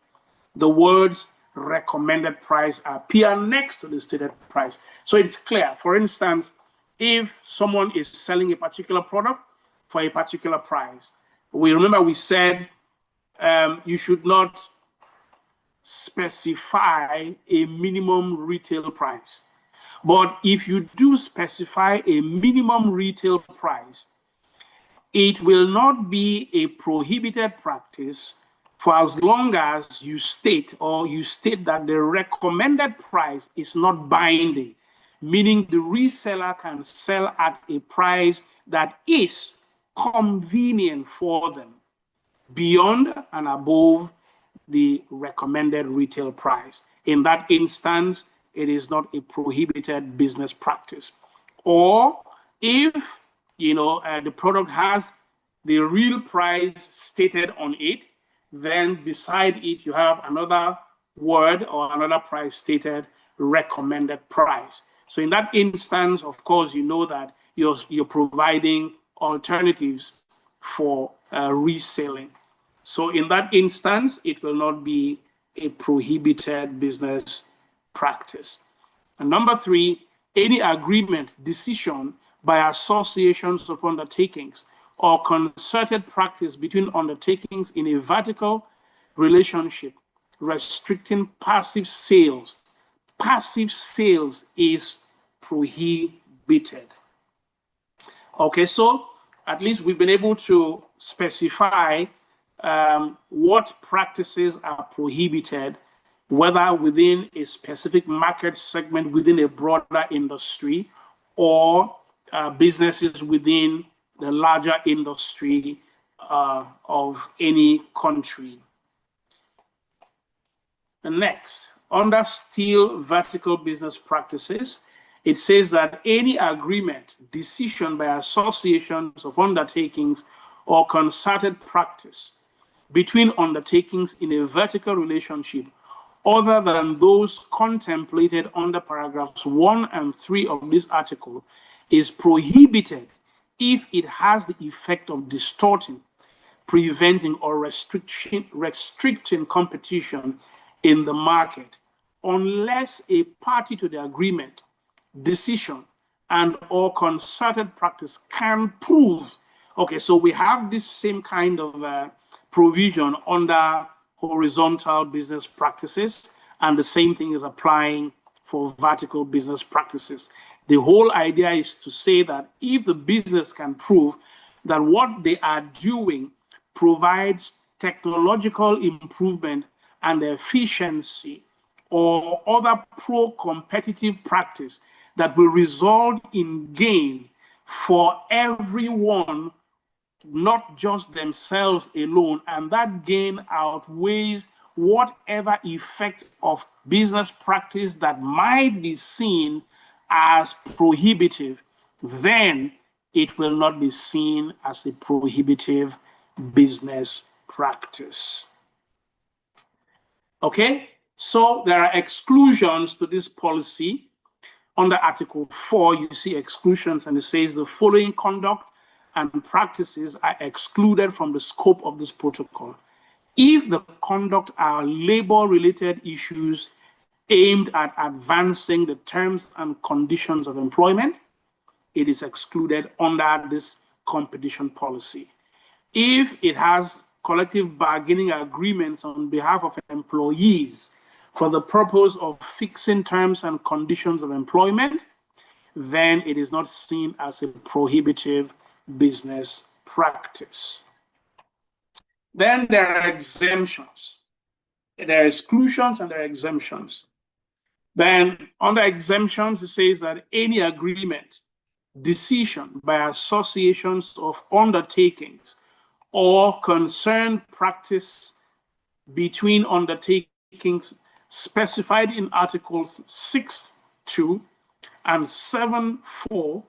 S2: the words recommended price appear next to the stated price. So it's clear. For instance, if someone is selling a particular product for a particular price, we said you should not specify a minimum retail price. But if you do specify a minimum retail price, it will not be a prohibited practice for as long as you state that the recommended price is not binding, meaning the reseller can sell at a price that is convenient for them beyond and above the recommended retail price. In that instance, it is not a prohibited business practice. Or if the product has the real price stated on it, then beside it you have another word or another price stated, recommended price. So in that instance, of course, you know that you're providing alternatives for reselling. So in that instance, it will not be a prohibited business practice. And number 3, any agreement, decision by associations of undertakings or concerted practice between undertakings in a vertical relationship restricting passive sales. Passive sales is prohibited. Okay, so at least we've been able to specify what practices are prohibited, whether within a specific market segment within a broader industry or businesses within the larger industry of any country. And next, under still vertical business practices, it says that any agreement, decision by associations of undertakings or concerted practice between undertakings in a vertical relationship other than those contemplated under paragraphs 1 and 3 of this article is prohibited if it has the effect of distorting, preventing, or restricting competition in the market, unless a party to the agreement, decision, and or concerted practice can prove. Okay, so we have this same kind of provision under horizontal business practices, and the same thing is applying for vertical business practices. The whole idea is to say that if the business can prove that what they are doing provides technological improvement and efficiency or other pro-competitive practice that will result in gain for everyone, not just themselves alone, and that gain outweighs whatever effect of business practice that might be seen as prohibitive, then it will not be seen as a prohibitive business practice. Okay, so there are exclusions to this policy. Under Article 4, you see exclusions, and it says the following conduct and practices are excluded from the scope of this protocol. If the conduct are labor-related issues aimed at advancing the terms and conditions of employment, it is excluded under this competition policy. If it has collective bargaining agreements on behalf of employees for the purpose of fixing terms and conditions of employment, then it is not seen as a prohibitive business practice. Then there are exemptions. There are exclusions and there are exemptions. Then under exemptions, it says that any agreement, decision by associations of undertakings or concerned practice between undertakings specified in Articles 6.2 and 7.4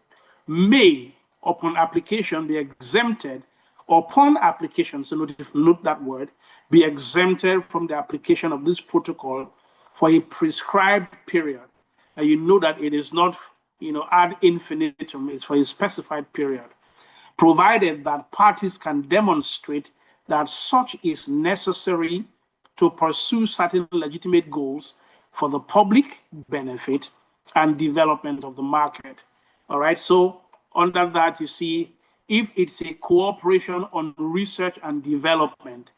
S2: may, upon application, be exempted, upon application, so note that word, be exempted from the application of this protocol for a prescribed period. And you know that it is not, ad infinitum, it's for a specified period, provided that parties can demonstrate that such is necessary to pursue certain legitimate goals for the public benefit and development of the market. All right, so under that, you see, if it's a cooperation on research and development,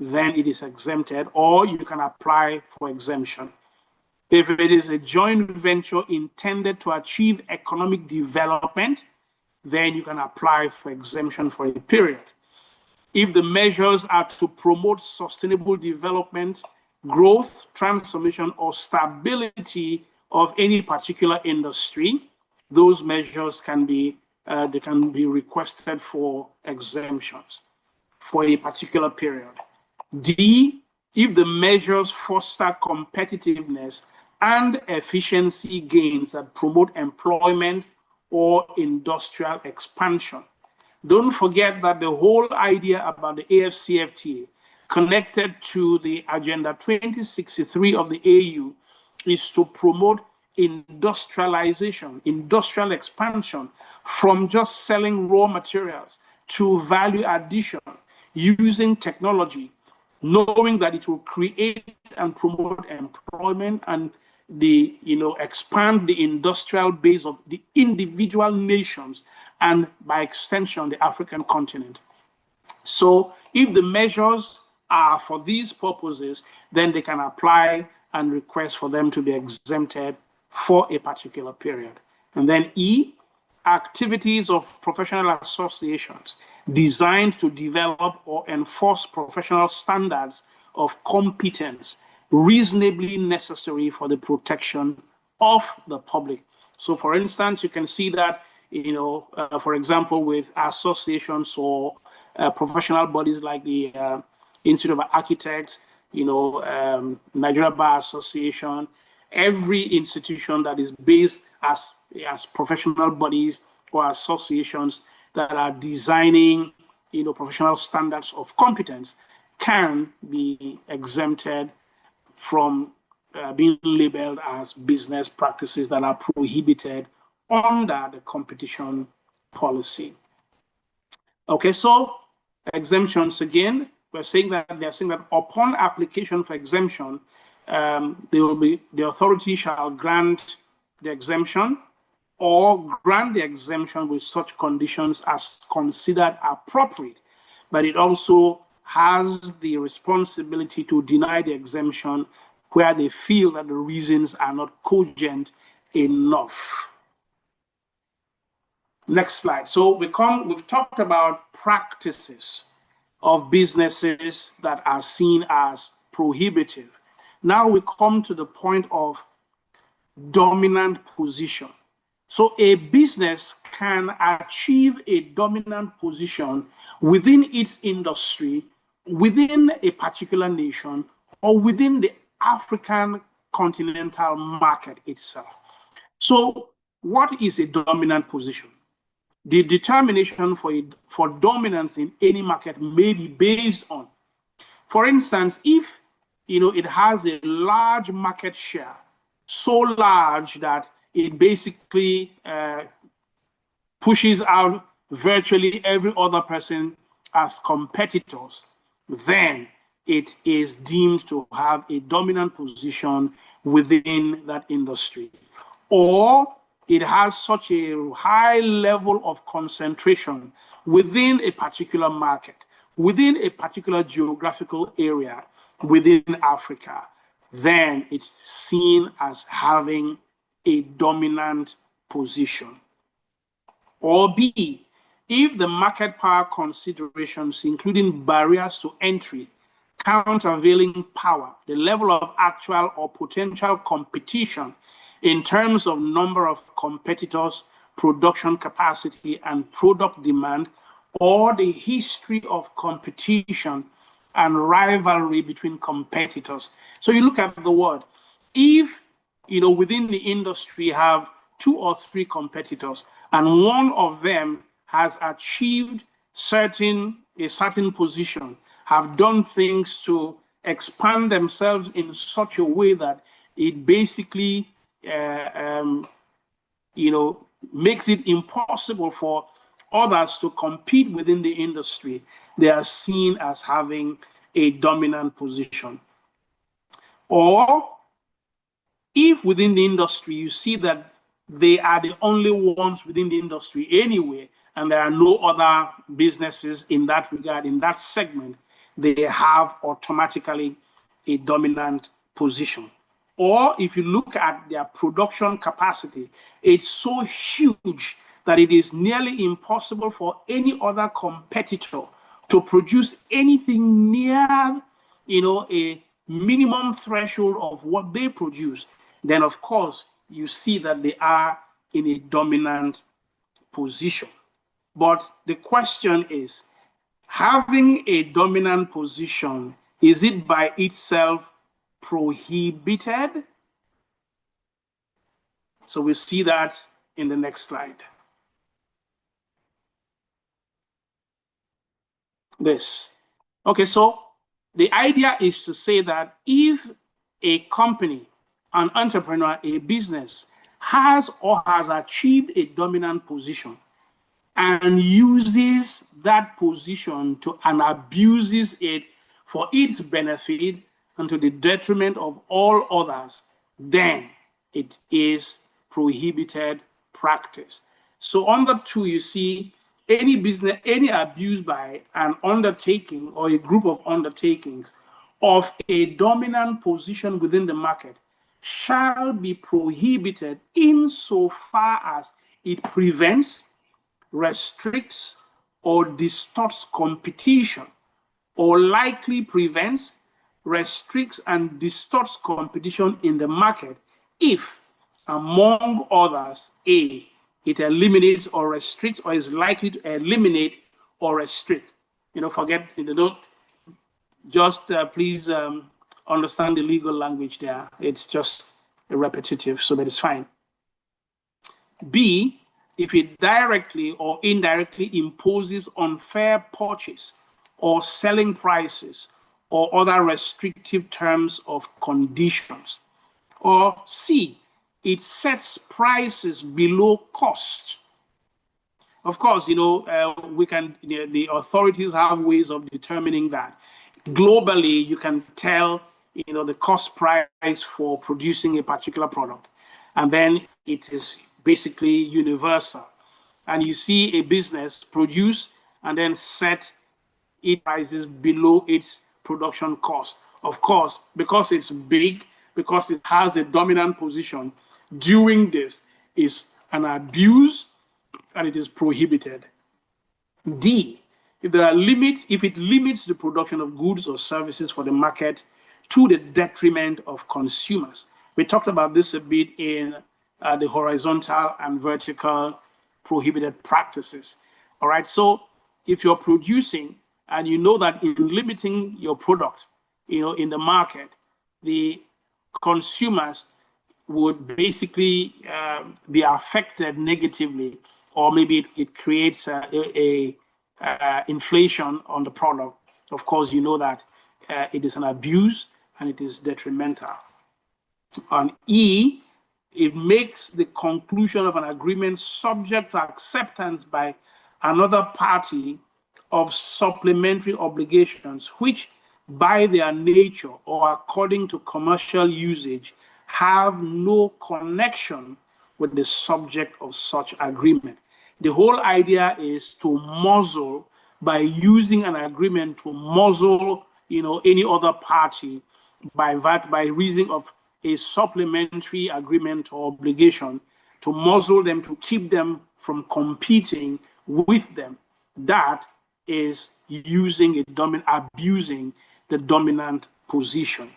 S2: then it is exempted, or you can apply for exemption. If it is a joint venture intended to achieve economic development, then you can apply for exemption for a period. if the measures are to promote sustainable development, growth, transformation, or stability of any particular industry, those measures can be they can be requested for exemptions for a particular period. D, if the measures foster competitiveness and efficiency gains that promote employment or industrial expansion. Don't forget that the whole idea about the AFCFTA connected to the Agenda 2063 of the AU is to promote industrialization, industrial expansion from just selling raw materials to value addition using technology, knowing that it will create and promote employment and expand the industrial base of the individual nations and by extension the African continent. So if the measures are for these purposes, then they can apply and request for them to be exempted for a particular period. And then E, activities of professional associations designed to develop or enforce professional standards of competence reasonably necessary for the protection of the public. So for instance, you can see that, for example, with associations or professional bodies like the Institute of Architects, Nigeria Bar Association, every institution that is based as professional bodies or associations that are designing, professional standards of competence can be exempted from being labeled as business practices that are prohibited under the competition policy. Okay, so exemptions again, they're saying that upon application for exemption, the authority shall grant the exemption or grant the exemption with such conditions as considered appropriate, but it also has the responsibility to deny the exemption where they feel that the reasons are not cogent enough. Next slide. So we've talked about practices of businesses that are seen as prohibitive. Now we come to the point of dominant position. So a business can achieve a dominant position within its industry, within a particular nation, or within the African continental market itself. So what is a dominant position? The determination for dominance in any market may be based on, for instance, if it has a large market share, so large that it basically pushes out virtually every other person as competitors, then it is deemed to have a dominant position within that industry. Or it has such a high level of concentration within a particular market, within a particular geographical area within Africa, then it's seen as having a dominant position. Or B, if the market power considerations, including barriers to entry, countervailing power, the level of actual or potential competition in terms of number of competitors, production capacity, and product demand, or the history of competition and rivalry between competitors. So you look at the word, if within the industry have 2 or 3 competitors and one of them has achieved a certain position, have done things to expand themselves in such a way that it basically makes it impossible for others to compete within the industry, they are seen as having a dominant position. Or if within the industry you see that they are the only ones within the industry anyway, and there are no other businesses in that regard, in that segment, they have automatically a dominant position. Or if you look at their production capacity, it's so huge that it is nearly impossible for any other competitor to produce anything near, a minimum threshold of what they produce, then of course you see that they are in a dominant position. But the question is, having a dominant position, is it by itself prohibited? So we see that in the next slide. This. Okay, so the idea is to say that if a company, an entrepreneur, a business has or has achieved a dominant position and uses that position and abuses it for its benefit and to the detriment of all others, then it is prohibited practice. So under 2, you see any business, any abuse by an undertaking or a group of undertakings of a dominant position within the market shall be prohibited insofar as it prevents, restricts, or distorts competition, or likely prevents, restricts, and distorts competition in the market if, among others, A, it eliminates or restricts or is likely to eliminate or restrict. Forget, don't just please understand the legal language there. It's just repetitive, so that is fine. B, if it directly or indirectly imposes unfair purchase or selling prices or other restrictive terms of conditions. Or C, it sets prices below cost. Of course, we can, the authorities have ways of determining that. Globally, you can tell, the cost price for producing a particular product, and then it is basically universal. And you see a business produce and then set its prices below its production cost. Of course, because it's big, because it has a dominant position, doing this is an abuse and it is prohibited. D, if there are limits, if it limits the production of goods or services for the market to the detriment of consumers. We talked about this a bit in the horizontal and vertical prohibited practices. All right, so if you're producing and you know that in limiting your product, in the market, the consumers would basically be affected negatively, or maybe it creates a inflation on the product. Of course, you know that it is an abuse and it is detrimental. On E, it makes the conclusion of an agreement subject to acceptance by another party of supplementary obligations, which by their nature or according to commercial usage have no connection with the subject of such agreement. The whole idea is to muzzle, by using an agreement to muzzle, any other party by reason of a supplementary agreement or obligation, to muzzle them, to keep them from competing with them. That is abusing the dominant position.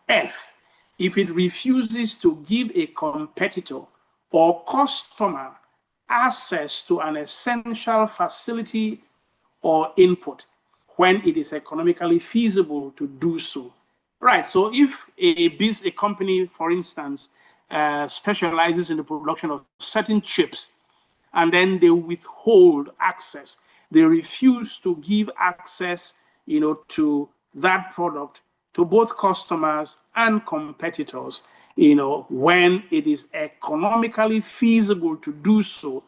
S2: F, if it refuses to give a competitor or customer access to an essential facility or input when it is economically feasible to do so. Right, so if a company, for instance, specializes in the production of certain chips, and then they withhold access, they refuse to give access, to that product to both customers and competitors, when it is economically feasible to do so,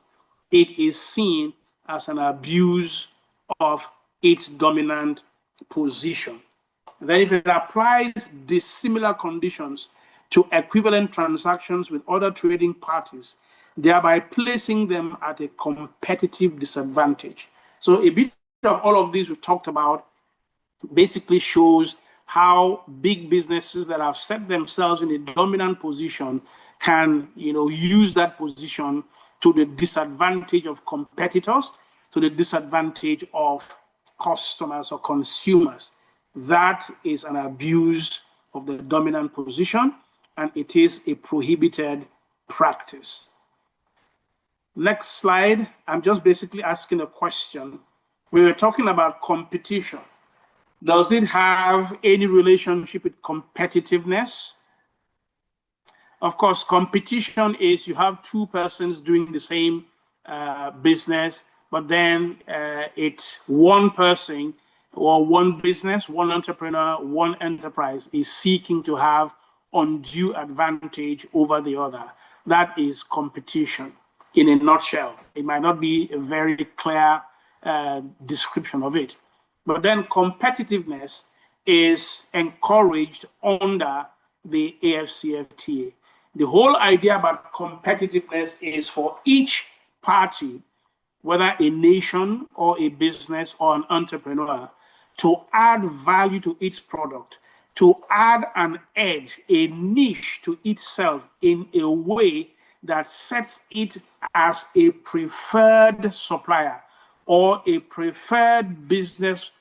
S2: it is seen as an abuse of its dominant position. Then if it applies dissimilar conditions to equivalent transactions with other trading parties, thereby placing them at a competitive disadvantage. So a bit of all of this we've talked about basically shows how big businesses that have set themselves in a dominant position can, use that position to the disadvantage of competitors, to the disadvantage of customers or consumers. That is an abuse of the dominant position, and it is a prohibited practice. Next slide. I'm just basically asking a question. We were talking about competition. Does it have any relationship with competitiveness? Of course, competition is you have two persons doing the same business, but then it's one person or one business, one entrepreneur, one enterprise is seeking to have undue advantage over the other. That is competition in a nutshell. It might not be a very clear description of it. But then competitiveness is encouraged under the AFCFTA. The whole idea about competitiveness is for each party, whether a nation or a business or an entrepreneur, to add value to its product, to add an edge, a niche to itself in a way that sets it as a preferred supplier or a preferred business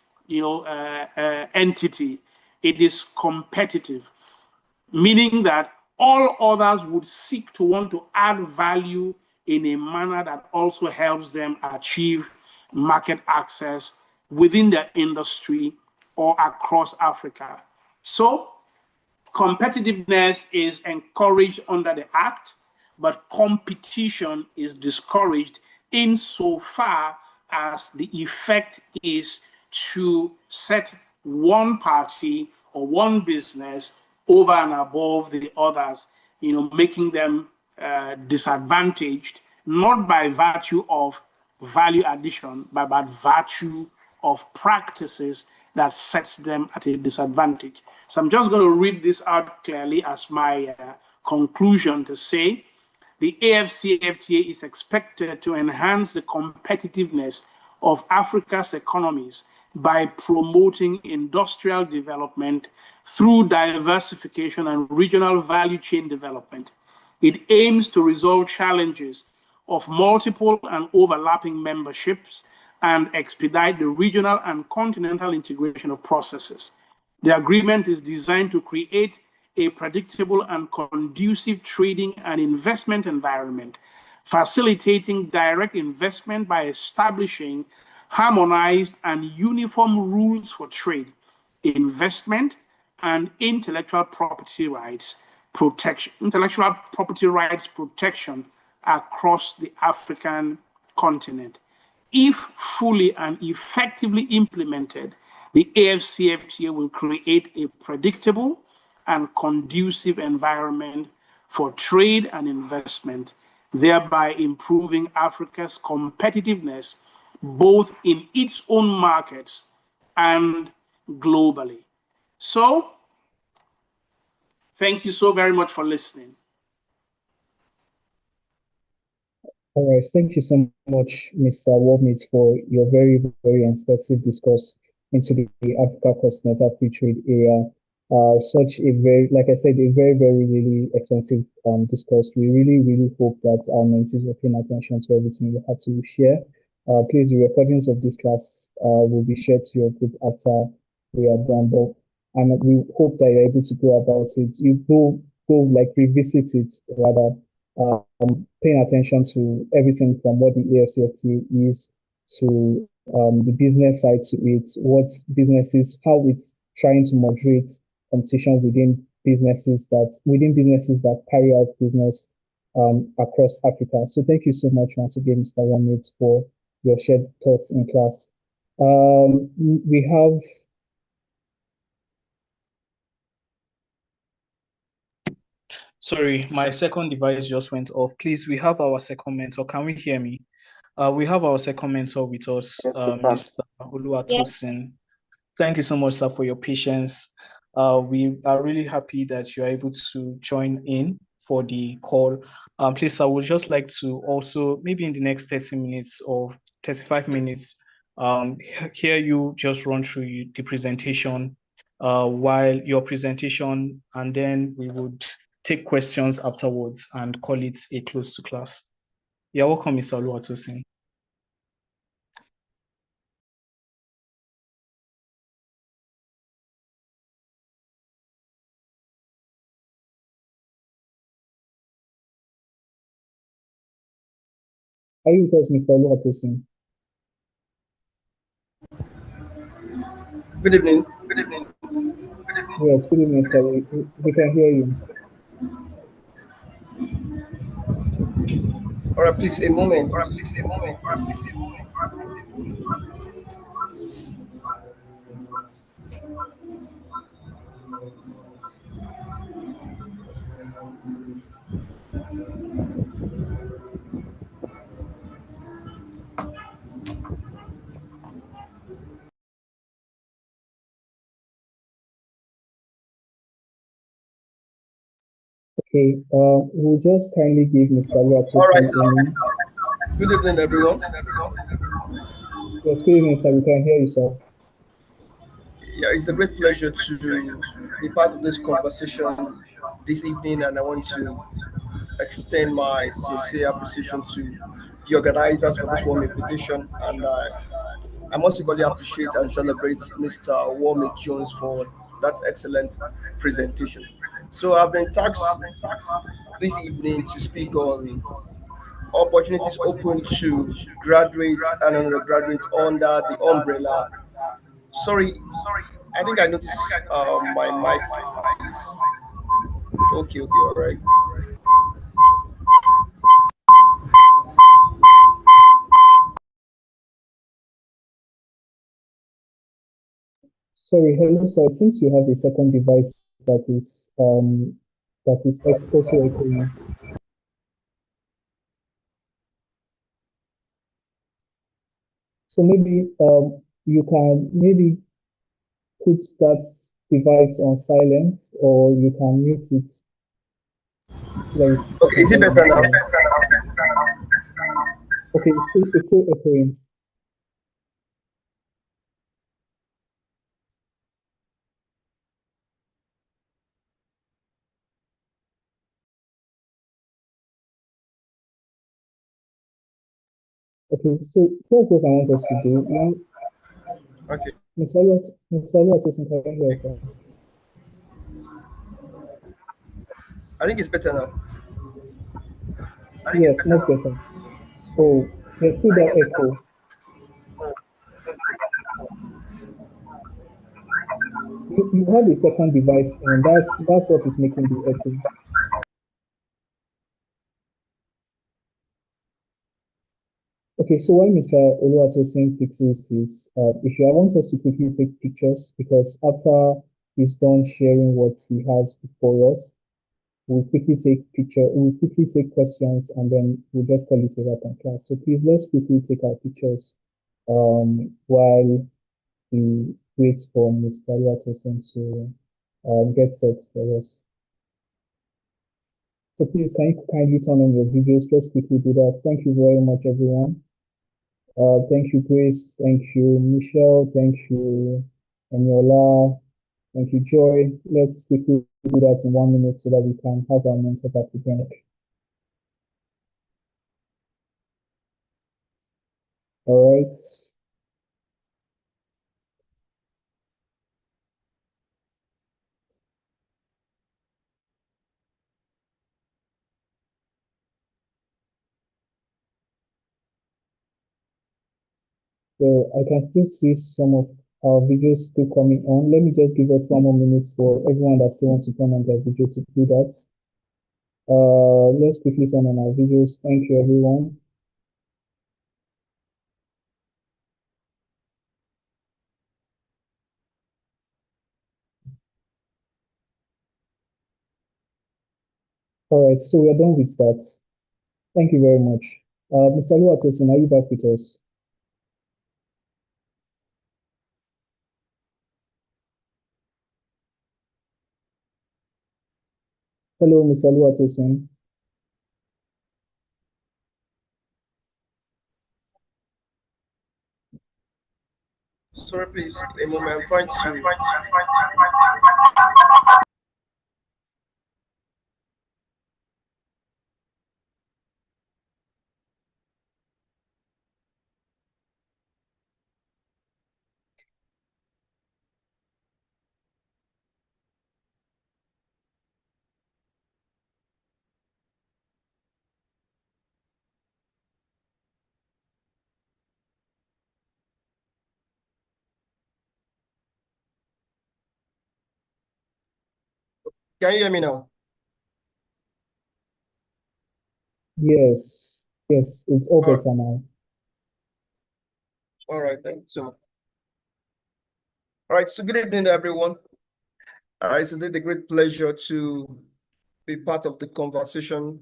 S2: entity. It is competitive, meaning that all others would seek to want to add value in a manner that also helps them achieve market access within their industry or across Africa. So competitiveness is encouraged under the Act, but competition is discouraged insofar as the effect is to set one party or one business over and above the others, making them disadvantaged, not by virtue of value addition, but by virtue of practices that sets them at a disadvantage. So I'm just going to read this out clearly as my conclusion to say the AFCFTA is expected to enhance the competitiveness of Africa's economies by promoting industrial development through diversification and regional value chain development. It aims to resolve challenges of multiple and overlapping memberships and expedite the regional and continental integration of processes. The agreement is designed to create a predictable and conducive trading and investment environment, facilitating direct investment by establishing harmonized and uniform rules for trade, investment, and intellectual property rights protection across the African continent. If fully and effectively implemented, the AFCFTA will create a predictable and conducive environment for trade and investment, thereby improving Africa's competitiveness both in its own markets and globally. So, thank you so very much for listening.
S1: All right, thank you so much, Mr. Wormit, for your very, very extensive discourse into the Africa Continental Free Trade Area. Such a very, like I said, a very, very, really extensive discourse. We really, really hope that our mentees were paying attention to everything we had to share. Please, the recordings of this class will be shared to your group after we are done. And we hope that you're able to go about it. You go like revisit it rather. Paying attention to everything from what the AFCFTA is to the business side to it, what businesses, how it's trying to moderate competition within businesses that carry out business across Africa. So thank you so much once again, Mr. Wormit, for your shared thoughts in class. We have
S3: Sorry, my second device just went off. Please, we have our second mentor. Can we hear me? We have our second mentor with us, Mr. Oluwatosin. Thank you so much, sir, for your patience. We are really happy that you are able to join in for the call. Please, I would just like to also, maybe in the next 30 minutes or 35 minutes, hear you just run through the presentation while your presentation, and then we would take questions afterwards and call it a close to class. You're welcome, Mr. Oluwatosin.
S1: Are you with us, Mr. Oluwatosin?
S5: Good evening.
S1: Yes, good evening, sir. We can hear you.
S5: All right, please, a moment.
S1: Okay, we'll just kindly give Mr.
S5: All right.
S1: Oluwatosin a minute.
S5: Good evening, everyone.
S1: Yes, good evening, sir. We can hear you, sir.
S5: Yeah, it's a great pleasure to be part of this conversation this evening, and I want to extend my sincere appreciation to the organizers for this warm invitation. And I most equally appreciate and celebrate Mr. Warmit Jones for that excellent presentation. So I've been tasked this evening to speak on opportunities open to graduate and undergraduate under the umbrella. Sorry, I think I noticed my mic is okay, all right.
S1: Sorry, hello, sir. It seems you have a second device that is also echoing. So maybe you can maybe put that device on silent, or you can mute it so that you
S5: Okay,
S1: can
S5: is it
S1: hear
S5: better
S1: you
S5: now?
S1: clearly. Okay, it's still echoing. Okay, so here's what I want us to do.
S5: Okay,
S1: Mr. Oluwatosin, can you hear us, sir?
S5: I think it's better now.
S1: Yes, much better. Oh, there's still that echo. You have a second device on. That's what is making the echo. Okay, so while Mr. Oluwatosin fixes his issue, I want us to quickly take pictures because after he's done sharing what he has before us, we'll quickly take questions and then we'll just call it a wrap on class. So please let's quickly take our pictures while we wait for Mr. Oluwatosin to get set for us. So please, can you kindly turn on your videos? Let's quickly do that. Thank you very much, everyone. Thank you, Grace. Thank you, Michelle. Thank you, Eniola. Thank you, Joy. Let's quickly do that in 1 minute so that we can have our mental back again. All right. So I can still see some of our videos still coming on. Let me just give us 1 more minute for everyone that still wants to turn on their video to do that. Let's quickly turn on our videos. Thank you, everyone. All right, so we're done with that. Thank you very much. Mr. Oluwatosin, are you back with us? Hello, Mr. Oluwatosin.
S5: Sorry, please, a moment. I'm trying to. Can you hear me now?
S1: Yes, yes, it's all
S5: All,
S1: better now.
S5: all right, thanks so much. All right, so good evening, everyone. All right, so it's a great pleasure to be part of the conversation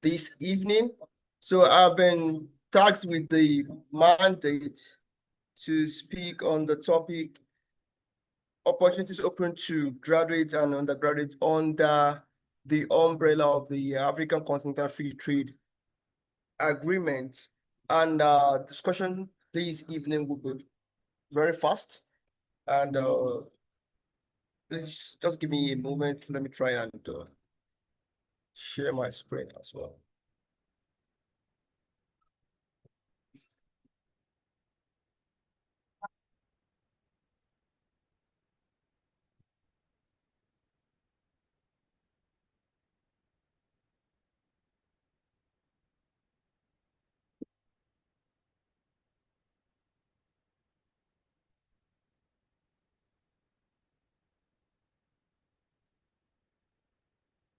S5: this evening. So I've been tasked with the mandate to speak on the topic opportunities open to graduates and undergraduates under the umbrella of the African Continental Free Trade Agreement. And discussion this evening will be very fast. And please just give me a moment. Let me try and share my screen as well.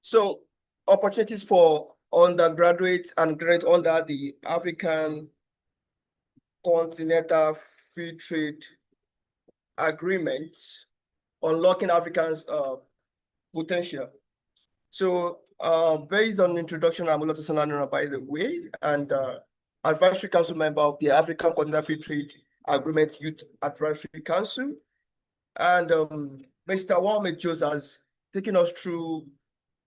S5: So opportunities for undergraduates and graduates under the African Continental Free Trade Agreement, unlocking Africans' potential. So based on the introduction, I'm Olatu Sananura, by the way, and advisory council member of the African Continental Free Trade Agreement Youth Advisory Council. And Mr. Walmed Jose has taken us through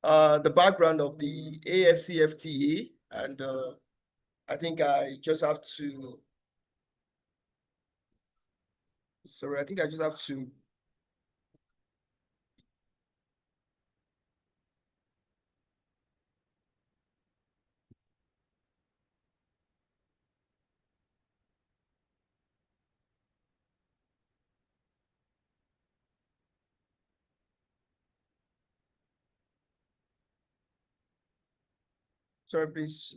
S5: the background of the AFCFTA, and I think I just have to, sorry, I think I just have to, sorry, please.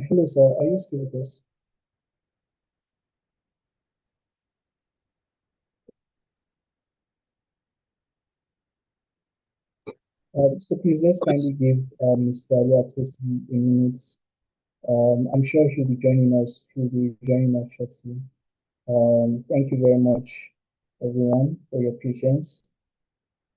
S1: Hello, sir. Are you still with us? So please let's kindly give Mr. Luatosi a minute. I'm sure he'll be joining us. He'll be joining us shortly. Thank you very much, everyone, for your patience.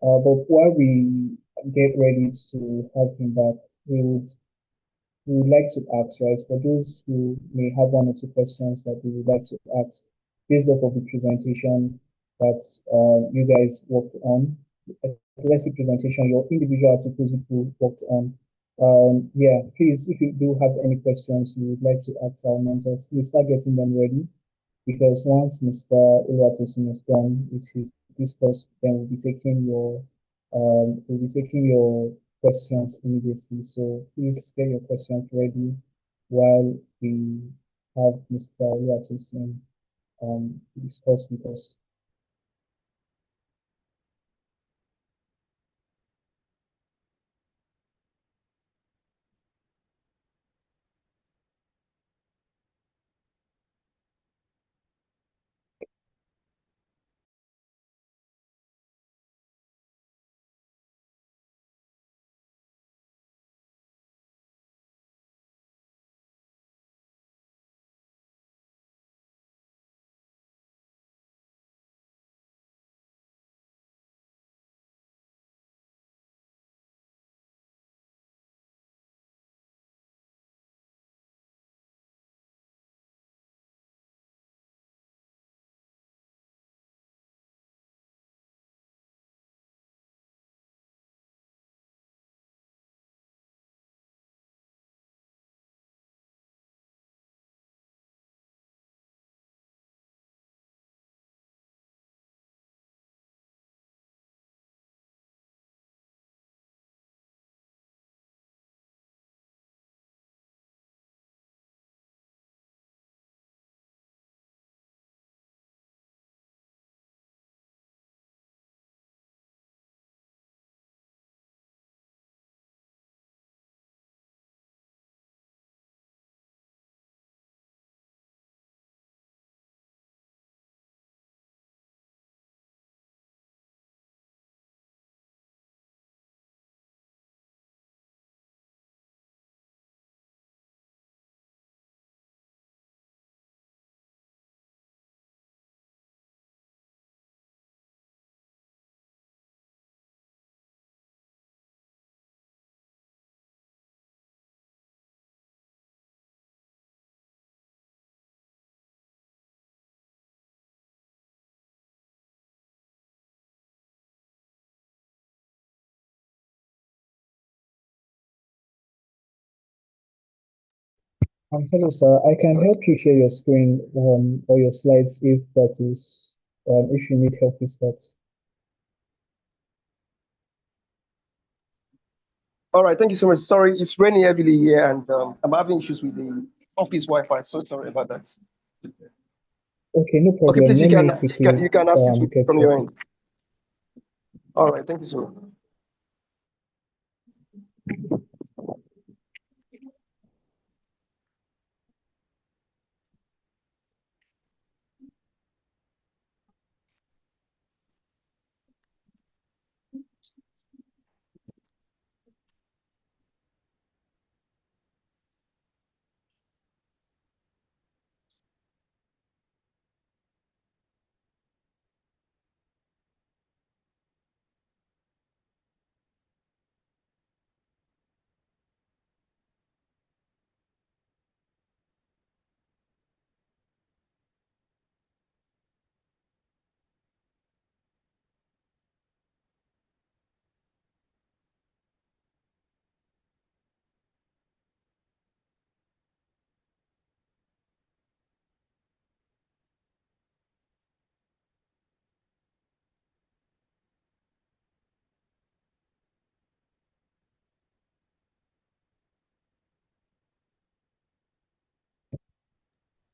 S1: But while we get ready to have him back, we would like to ask, right, for those who may have one or two questions that we would like to ask based off of the presentation that you guys worked on, let's say presentation, your individual articles you worked on. Yeah, please, if you do have any questions you would like to ask our mentors, please start getting them ready because once Mr. Oluwatosin is done with his discourse, then we'll be taking your questions immediately. So please get your questions ready while we have Mr. Oluwatosin discuss with us. Hello, sir. I can help you share your screen or your slides if that is if you need help with that.
S5: All right, thank you so much. Sorry, it's raining heavily here, and I'm having issues with the office Wi-Fi. So sorry about that.
S1: Okay, no
S5: Okay,
S1: problem.
S5: please,
S1: Let me quickly
S5: you can assist with
S1: get
S5: from your
S1: started.
S5: end. All right, thank you so much.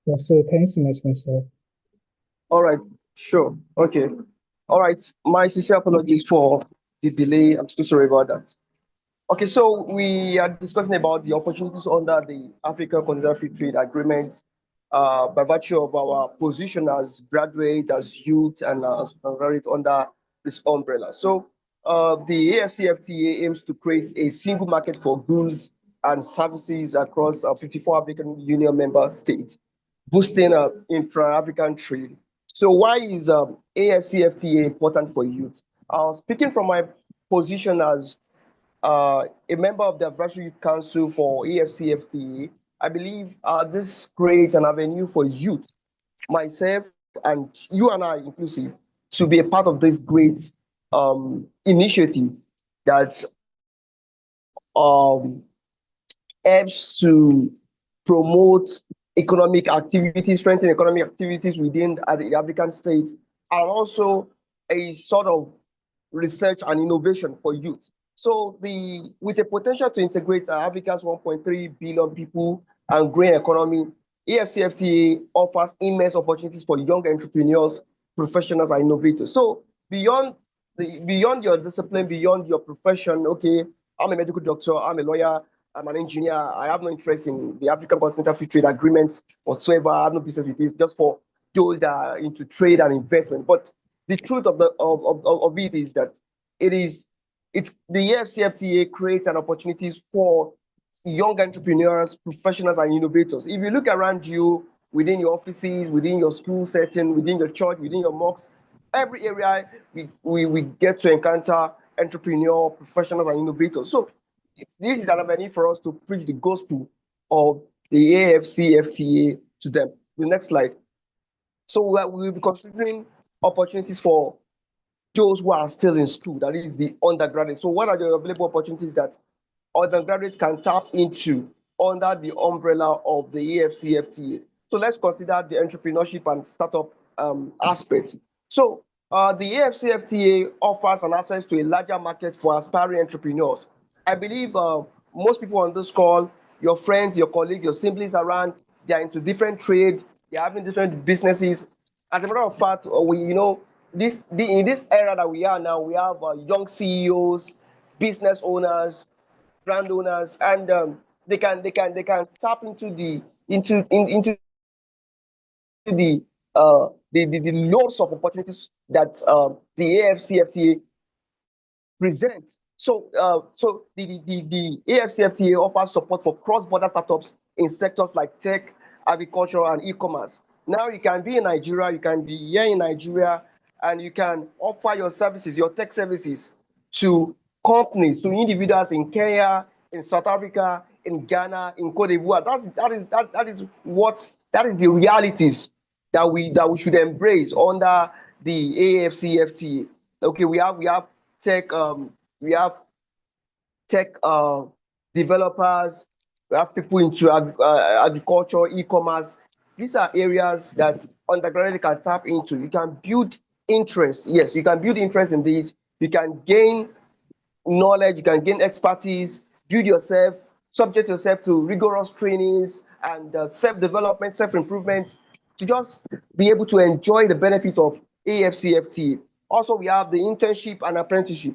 S1: Yeah, so thanks so much, Mr.
S5: All right, sure. Okay. All right. My sincere apologies for the delay. I'm so sorry about that. Okay, so we are discussing about the opportunities under the African Continental Free Trade Agreement by virtue of our position as graduate, as youth, and as graduate under this umbrella. So the AFCFTA aims to create a single market for goods and services across 54 African Union member states, boosting intra-African trade. So why is AFCFTA important for youth? Speaking from my position as a member of the Advisory Youth Council for AFCFTA, I believe this creates an avenue for youth, myself, and you and I inclusive, to be a part of this great initiative that um, helps to promote economic activities, strengthen economic activities within the African states, and also a sort of research and innovation for youth. So with a potential to integrate Africa's 1.3 billion people and growing economy, EFCFTA offers immense opportunities for young entrepreneurs, professionals, and innovators. So beyond your discipline, beyond your profession, okay, I'm a medical doctor, I'm a lawyer, I'm an engineer. I have no interest in the African Continental Free Trade Agreement whatsoever. I have no business with this, just for those that are into trade and investment. But the truth of it is that it's the EFCFTA creates an opportunities for young entrepreneurs, professionals, and innovators. If you look around you, within your offices, within your school setting, within your church, within your mosques, every area we get to encounter entrepreneur, professionals, and innovators. So this is an avenue for us to preach the gospel of the AFCFTA to them. The next slide. So we'll be considering opportunities for those who are still in school, that is the undergraduate. So what are the available opportunities that undergraduates can tap into under the umbrella of the AFCFTA? So let's consider the entrepreneurship and startup aspect. So the AFCFTA offers an access to a larger market for aspiring entrepreneurs. I believe most people on this call, your friends, your colleagues, your siblings around, they are into different trade, they're having different businesses. As a matter of fact, in this era that we are now, we have young CEOs, business owners, brand owners, and they can tap into into the loads of opportunities that the AFCFTA present. So the AFCFTA offers support for cross-border startups in sectors like tech, agriculture, and e-commerce. Now you can be in Nigeria, you can be here in Nigeria, and you can offer your services, your tech services, to companies, to individuals in Kenya, in South Africa, in Ghana, in Cote d'Ivoire. That is the realities that we should embrace under the AFCFTA. Okay, we have tech we have tech developers, We have people into agriculture, e-commerce. These are areas that undergraduate can tap into. You can build interest. Yes, you can build interest in these. You can gain knowledge, you can gain expertise, build yourself, subject yourself to rigorous trainings and self-development, self-improvement to just be able to enjoy the benefit of AFCFTA. Also, we have the internship and apprenticeship.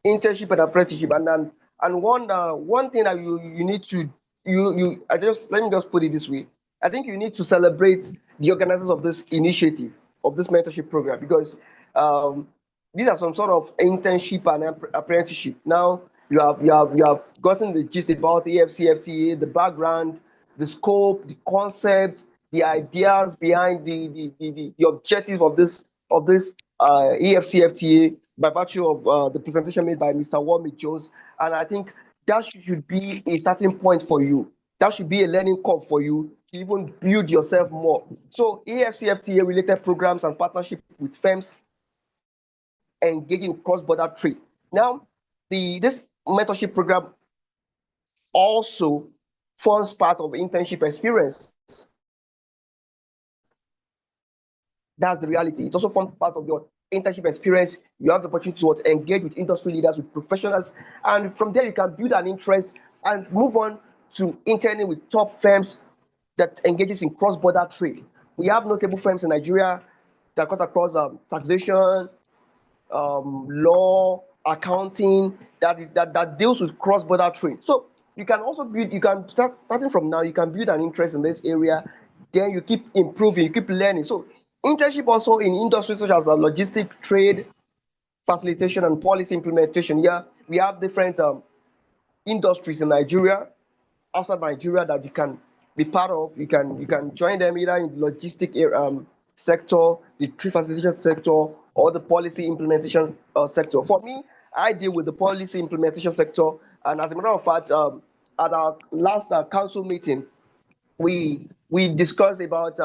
S5: Internship and apprenticeship. And one thing that you need to I just let me just put it this way. I think you need to celebrate the organizers of this initiative, of this mentorship program, because um, these are some sort of internship and apprenticeship. Now you have gotten the gist about AFCFTA, the background, the scope, the concept, the ideas behind the objective of this AFCFTA by virtue of the presentation made by Mr. Warmick Jones. And I think that should be a starting point for you. That should be a learning curve for you to even build yourself more. So AFCFTA related programs and partnership with firms engaging in cross-border trade. Now, this mentorship program also forms part of internship experience. That's the reality. It also forms part of your internship experience. You have the opportunity to engage with industry leaders, with professionals, and from there you can build an interest and move on to interning with top firms that engages in cross-border trade. We have notable firms in Nigeria that cut across taxation, law, accounting that deals with cross-border trade. So you can also build, you can start starting from now, you can build an interest in this area, then you keep improving, you keep learning. So internship also in industries such as logistic, trade, facilitation, and policy implementation. Yeah, we have different industries in Nigeria, outside Nigeria that you can be part of. You can join them either in the logistic sector, the trade facilitation sector, or the policy implementation sector. For me, I deal with the policy implementation sector, and as a matter of fact, at our last council meeting, we discussed about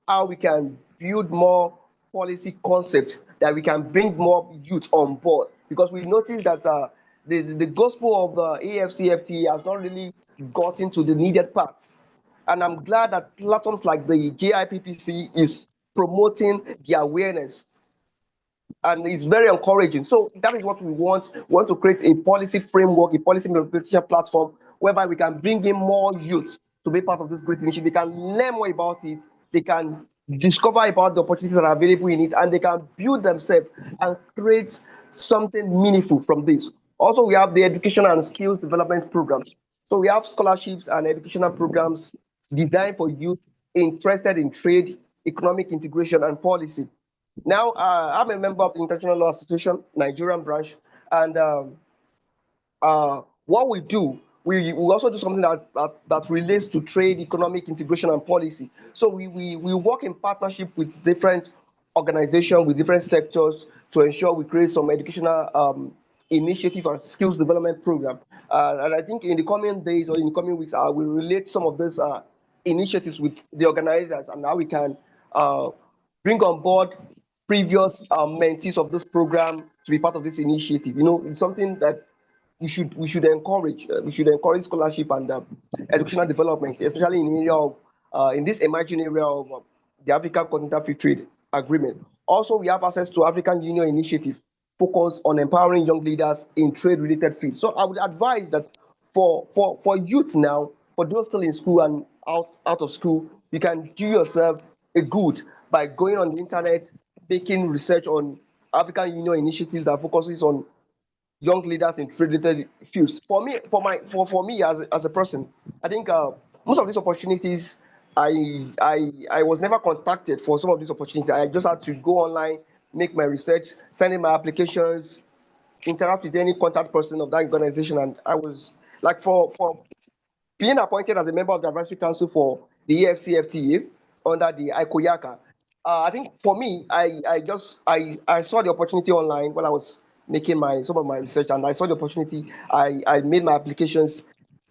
S5: how we can build more policy concept that we can bring more youth on board, because we noticed that the gospel of AFCFT has not really gotten to the needed part. And I'm glad that platforms like the JIIPCC is promoting the awareness, and it's very encouraging. So that is what we want. We want to create a policy framework, a policy implementation platform whereby we can bring in more youth to be part of this great initiative. They can learn more about it, they can discover about the opportunities that are available in it, and they can build themselves and create something meaningful from this. Also, we have the education and skills development programs. So we have scholarships and educational programs designed for youth interested in trade, economic integration, and policy. Now, I'm a member of the International Law Association, Nigerian branch, and what we do, we also do something that relates to trade, economic integration, and policy. So we work in partnership with different organizations, with different sectors to ensure we create some educational initiative and skills development program. And I think in the coming days or in the coming weeks, we'll relate some of these initiatives with the organizers and how we can bring on board previous mentees of this program to be part of this initiative. You know, it's something that we should encourage. We should encourage scholarship and educational development, especially in the area of in this emerging area of the African Continental Free Trade Agreement. Also, we have access to African Union initiative focused on empowering young leaders in trade-related fields. So I would advise that for youth now, for those still in school and out of school, you can do yourself a good by going on the internet, making research on African Union initiatives that focuses on young leaders in trade-related fields. For me as a person, I think most of these opportunities, I was never contacted for some of these opportunities. I just had to go online, make my research, send in my applications, interact with any contact person of that organization, and I was like for being appointed as a member of the advisory council for the AFCFTA under the ICOYACA. I think for me, I saw the opportunity online while I was making some of my research, and I saw the opportunity. I made my applications,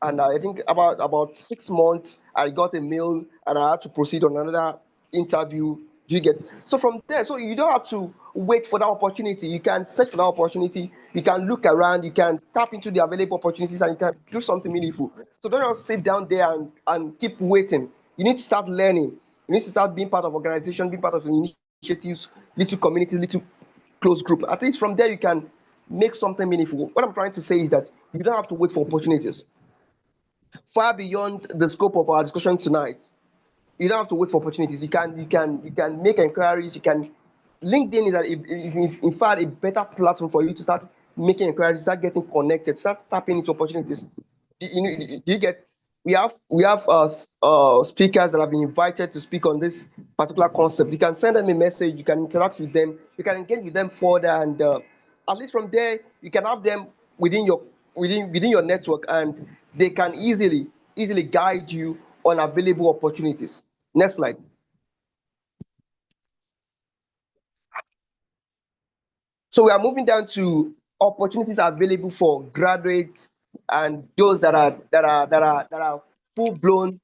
S5: and I think about 6 months, I got a mail, and I had to proceed on another interview Do you get? So from there, so you don't have to wait for that opportunity. You can search for that opportunity. You can look around. You can tap into the available opportunities, and you can do something meaningful. So don't just sit down there and keep waiting. You need to start learning. You need to start being part of organization, being part of initiatives, little community, little close group. At least from there, you can make something meaningful. What I'm trying to say is that you don't have to wait for opportunities. Far beyond the scope of our discussion tonight, you don't have to wait for opportunities. You can make inquiries. You can LinkedIn is in fact a better platform for you to start making inquiries, start getting connected, start tapping into opportunities. You get we have speakers that have been invited to speak on this particular concept. You can send them a message. You can interact with them. You can engage with them further, and at least from there you can have them within your network, and they can easily guide you on available opportunities. Next slide. So we are moving down to opportunities available for graduates and those that are full blown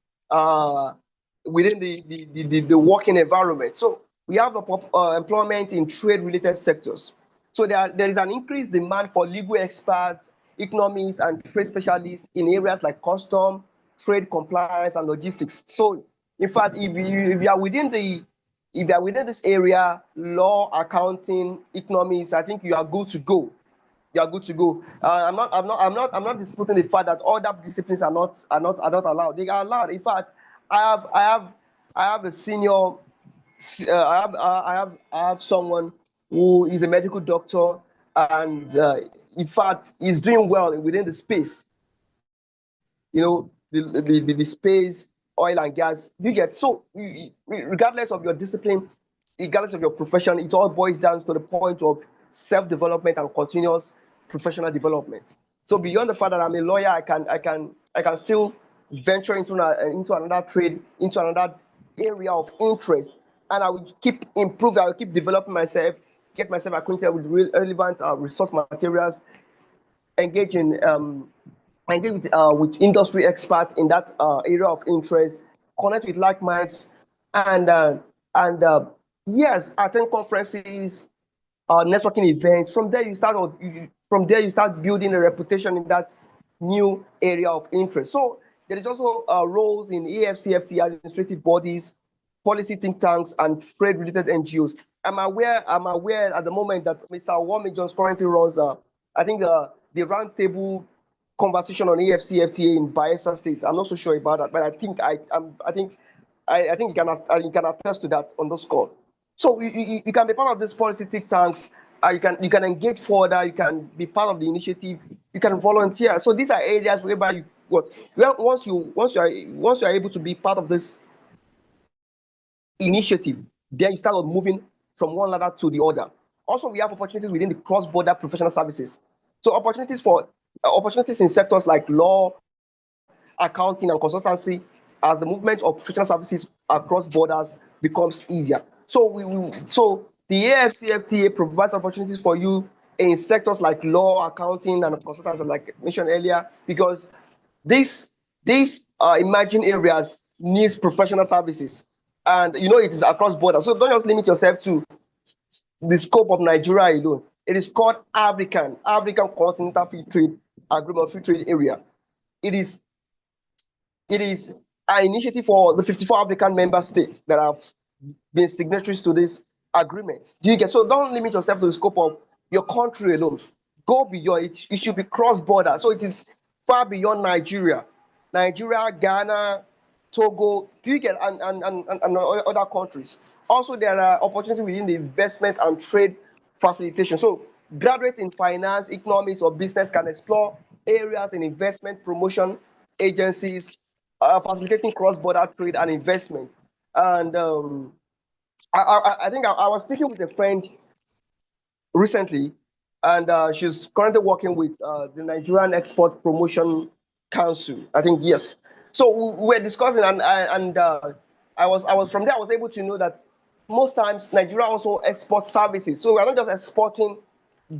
S5: within the working environment. So we have employment in trade related sectors. So there is an increased demand for legal experts, economists, and trade specialists in areas like custom, trade compliance, and logistics. So in fact, if you are within this area, law, accounting, economics, I think you are good to go. You are good to go. I'm not disputing the fact that other disciplines are not allowed. They are allowed. In fact, I have a senior. I have someone who is a medical doctor, and in fact, is doing well within the space. The space, oil and gas. You get so regardless of your discipline, regardless of your profession, it all boils down to the point of self-development and continuous professional development. So beyond the fact that I'm a lawyer, I can still venture into another trade, into another area of interest, and I will keep improving. I will keep developing myself, get myself acquainted with relevant resource materials, engage in with industry experts in that area of interest, connect with like minds, and yes, attend conferences, networking events. From there you start building a reputation in that new area of interest. So there is also roles in AFCFT administrative bodies, policy think tanks, and trade related NGOs. I'm aware at the moment that Mr. Wami Jones currently runs I think the roundtable conversation on AFCFTA in Bayelsa State. I'm not so sure about that, but I think you can attest to that on this call. So you can be part of these policy think tanks. You can engage further. You can be part of the initiative. You can volunteer. So these are areas whereby once you are able to be part of this initiative, then you start moving from one ladder to the other. Also, we have opportunities within the cross-border professional services. So opportunities in sectors like law, accounting, and consultancy, as the movement of professional services across borders becomes easier. So the AFCFTA provides opportunities for you in sectors like law, accounting, and consultancy, like I mentioned earlier, because these emerging areas needs professional services, and it is across borders. So don't just limit yourself to the scope of Nigeria alone. It is called African Continental Free Trade Agreement, Free Trade Area. It is an initiative for the 54 African member states that have been signatories to this agreement. Do you get? So don't limit yourself to the scope of your country alone. Go beyond it. It should be cross-border. So it is far beyond Nigeria, Ghana, Togo. Do you get? And other countries. Also, there are opportunities within the investment and trade facilitation. So graduates in finance, economics, or business can explore areas in investment promotion agencies, facilitating cross-border trade and investment. And I think I was speaking with a friend recently, and she's currently working with the Nigerian Export Promotion Council. I think yes. So we were discussing, and I was from there. I was able to know that most times Nigeria also exports services. So we are not just exporting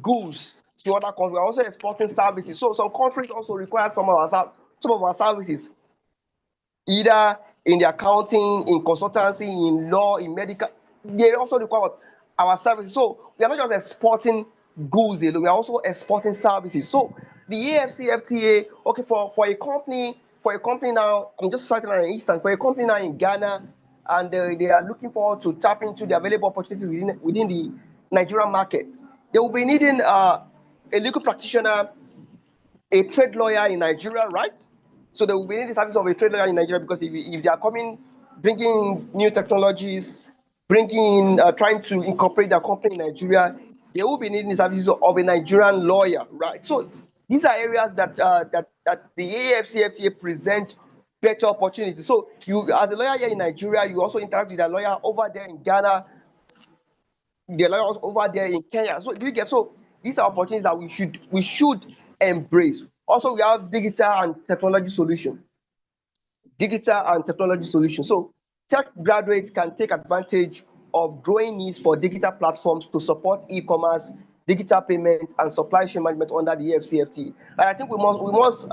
S5: goods to other countries. We are also exporting services. So some countries also require some of our services, either in the accounting, in consultancy, in law, in medical. they also require our services. So we are not just exporting goods alone, we are also exporting services. So the AFCFTA, okay, for a company now, I'm just citing an instance, for a company now in Ghana, and they are looking forward to tap into the available opportunities within the Nigerian market. They will be needing a legal practitioner, a trade lawyer in Nigeria, right? So they will be needing the service of a trade lawyer in Nigeria, because if they are coming, bringing in new technologies, bringing in, trying to incorporate their company in Nigeria, they will be needing the services of a Nigerian lawyer, right? So these are areas that that the AFCFTA present better opportunities. So you, as a lawyer here in Nigeria, you also interact with a lawyer over there in Ghana, the lawyers over there in Kenya. So do you get, so these are opportunities that we should embrace. Also, we have digital and technology solution. So tech graduates can take advantage of growing needs for digital platforms to support e-commerce, digital payments, and supply chain management under the AFCFTA. And I think we must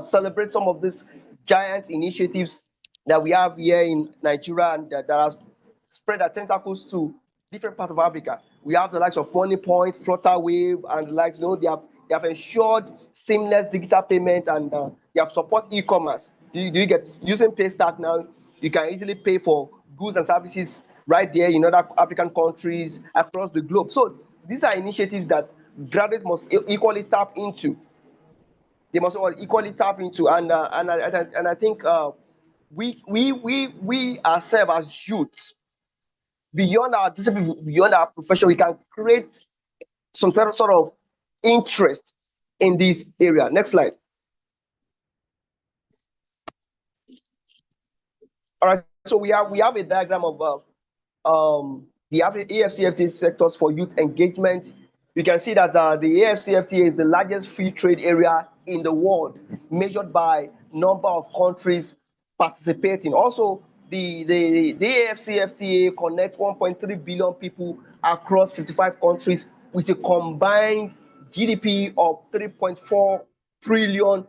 S5: celebrate some of these giant initiatives that we have here in Nigeria, and that have spread their tentacles to different parts of Africa. We have the likes of MoneyPoint, Flutterwave, and the likes. They have ensured seamless digital payment, and they have support e-commerce. Do you get, using Paystack now? You can easily pay for goods and services right there in other African countries across the globe. So these are initiatives that graduates must equally tap into. They must all equally tap into, and I think we ourselves as youth, beyond our discipline, beyond our profession, we can create some sort of interest in this area. Next slide. All right, so we have a diagram of the AFCFTA sectors for youth engagement. You can see that the AFCFTA is the largest free trade area in the world, measured by number of countries participating. Also, the AFCFTA connects 1.3 billion people across 55 countries with a combined GDP of $3.4 trillion.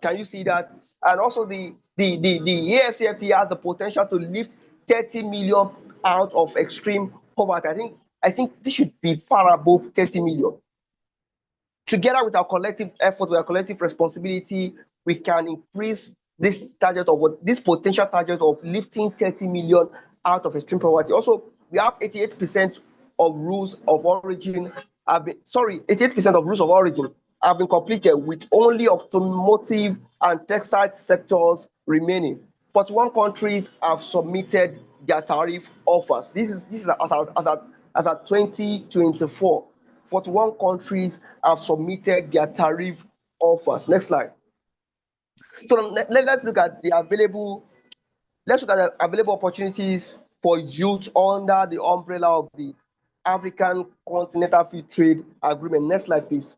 S5: Can you see that? And also the AFCFTA has the potential to lift 30 million out of extreme poverty. I think this should be far above 30 million. Together with our collective effort, with our collective responsibility, we can increase this target of this potential target of lifting 30 million out of extreme poverty. Also, we have 88% of rules of origin 88% of rules of origin have been completed, with only automotive and textile sectors remaining. 41 countries have submitted their tariff offers. This is as at 2024. 41 countries have submitted their tariff offers. Next slide. So let's look at the available opportunities for youth under the umbrella of the African Continental Free Trade Agreement. Next slide, please.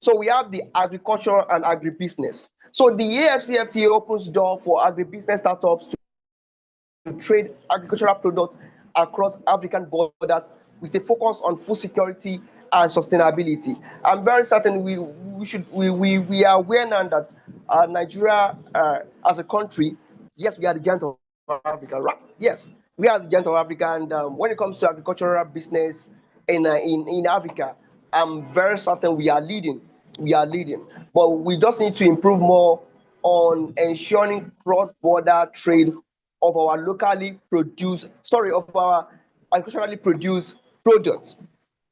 S5: So we have the agriculture and agribusiness. So the AFCFTA opens door for agribusiness startups to trade agricultural products across African borders with a focus on food security and sustainability. I'm very certain we are aware now that Nigeria, as a country, yes, we are the giant of Africa, right? Yes, we are the giant of Africa, and when it comes to agricultural business in Africa, I'm very certain we are leading. But we just need to improve more on ensuring cross-border trade of our agriculturally produced products,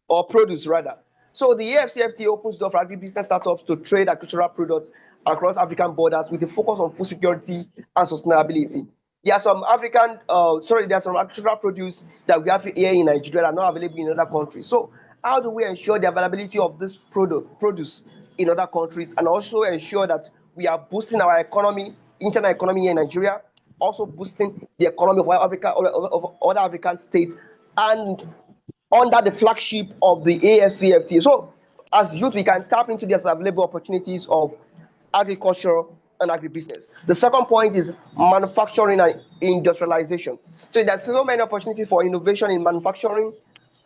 S5: or produce rather. So the AFCFTA opens door for agribusiness startups to trade agricultural products across African borders with a focus on food security and sustainability. There are some agricultural produce that we have here in Nigeria that are not available in other countries. So how do we ensure the availability of this produce in other countries, and also ensure that we are boosting our economy, internal economy here in Nigeria, also boosting the economy of other African states, and under the flagship of the AFCFTA. So as youth, we can tap into the available opportunities of agriculture and agribusiness. The second point is manufacturing and industrialization. So there's so many opportunities for innovation in manufacturing,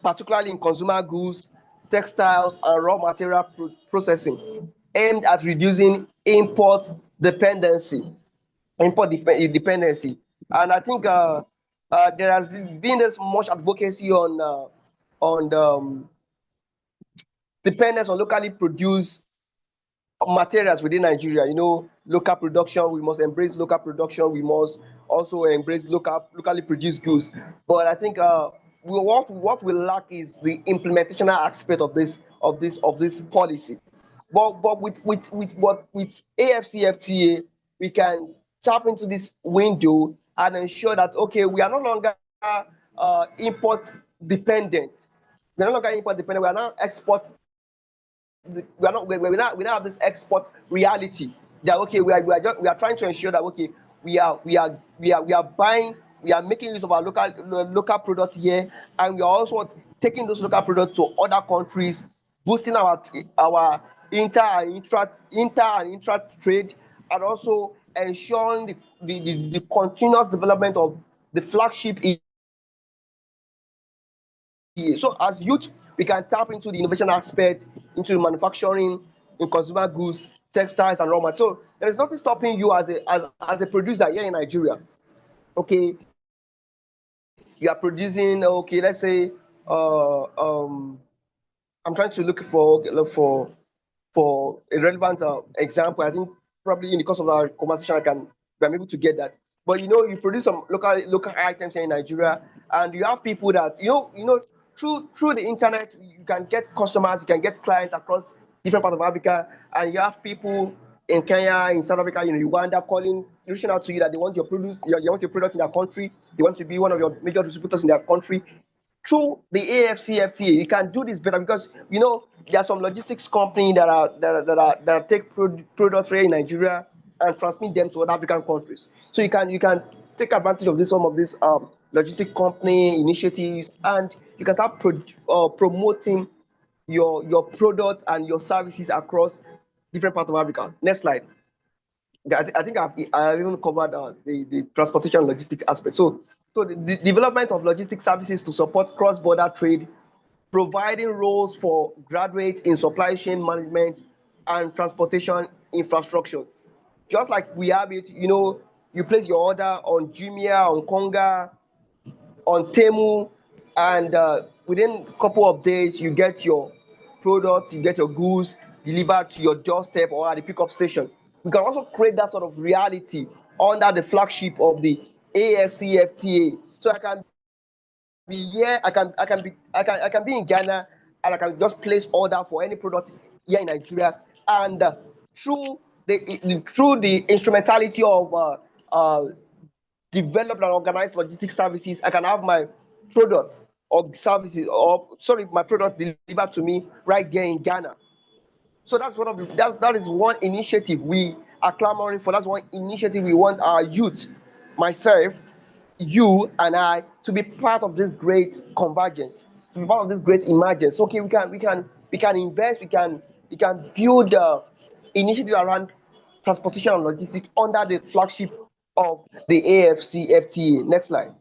S5: particularly in consumer goods, textiles, and raw material processing, aimed at reducing import dependency. dependency. And I think there has been this much advocacy on dependence on locally produced materials within Nigeria. Local production. We must embrace local production. We must also embrace locally produced goods. But I think what we lack is the implementation aspect of this policy. But with AFCFTA, we can tap into this window and ensure that okay, we are no longer import dependent. We are no longer import dependent. We are now export. We now have this export reality that okay, we are trying to ensure that okay, we are buying, we are making use of our local products here, and we are also taking those local products to other countries, boosting our inter and intra trade, and also ensuring the continuous development of the flagship. So as youth, we can tap into the innovation aspect, into the manufacturing, in consumer goods, textiles, and raw materials. So there is nothing stopping you as a producer here in Nigeria. Okay, you are producing. Okay, let's say I'm trying to look for a relevant example. I think probably in the course of our conversation, I'm able to get that. But you produce some local items here in Nigeria, and you have people that through the internet, you can get customers, you can get clients across different parts of Africa, and you have people in Kenya, in South Africa, Uganda, reaching out to you that they want your product in their country, they want to be one of your major distributors in their country. Through the AFCFTA, you can do this better because there are some logistics company that take products here in Nigeria and transmit them to other African countries. So you can take advantage of some of these logistic company initiatives, and you can start promoting your product and your services across different parts of Africa. Next slide. I think I've even covered the transportation and logistics aspect. So the development of logistics services to support cross-border trade, providing roles for graduates in supply chain management and transportation infrastructure. Just like we have it, you place your order on Jumia, on Konga, on Temu, and within a couple of days, you get your products, you get your goods delivered to your doorstep or at the pickup station. We can also create that sort of reality under the flagship of the AFCFTA. So I can be here, I can be in Ghana, and I can just place order for any product here in Nigeria, and through the instrumentality of developed and organized logistics services, I can have my product or services, or sorry, my product delivered to me right there in Ghana. So that's that is one initiative we are clamoring for. That's one initiative we want our youth, myself, you and I, to be part of this great convergence, to be part of this great emergence. Okay, we can invest, we can build initiative around transportation and logistics under the flagship of the AFCFTA. Next slide.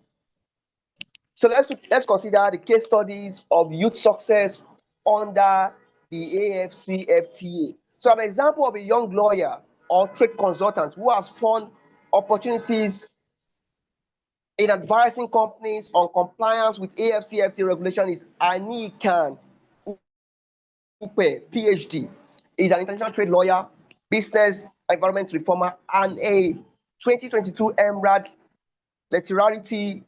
S5: So let's consider the case studies of youth success under the AFCFTA. So an example of a young lawyer or trade consultant who has found opportunities in advising companies on compliance with AFCFTA regulation is Ani Khan Upe, PhD. He's an international trade lawyer, business environment reformer, and a 2022 MRAD Literarity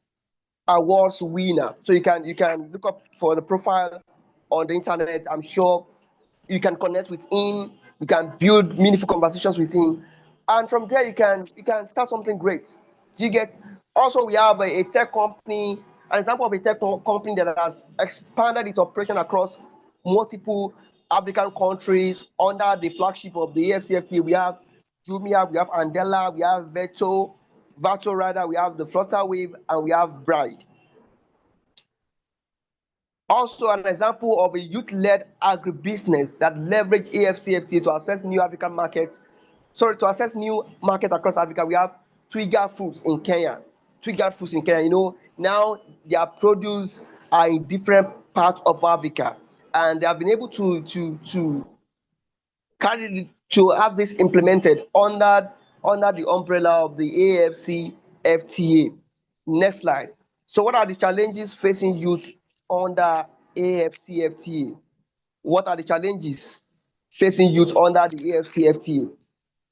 S5: Awards winner. So you can look up for the profile on the internet. I'm sure you can connect with him, you can build meaningful conversations with him, and from there you can start something great. Do you get? Also, we have a tech company, an example of a tech company that has expanded its operation across multiple African countries under the flagship of the AFCFTA. We have Jumia, we have Andela, we have Vato rather, we have the Flutterwave, and we have Bride. Also, an example of a youth-led agribusiness that leveraged AFCFTA to access new African markets. Sorry, to access new market across Africa, we have Twiga Foods in Kenya. Twiga Foods in Kenya, now their produce are in different parts of Africa, and they have been able to have this implemented under under the umbrella of the AFCFTA. Next slide. So what are the challenges facing youth under AFCFTA? What are the challenges facing youth under the AFCFTA?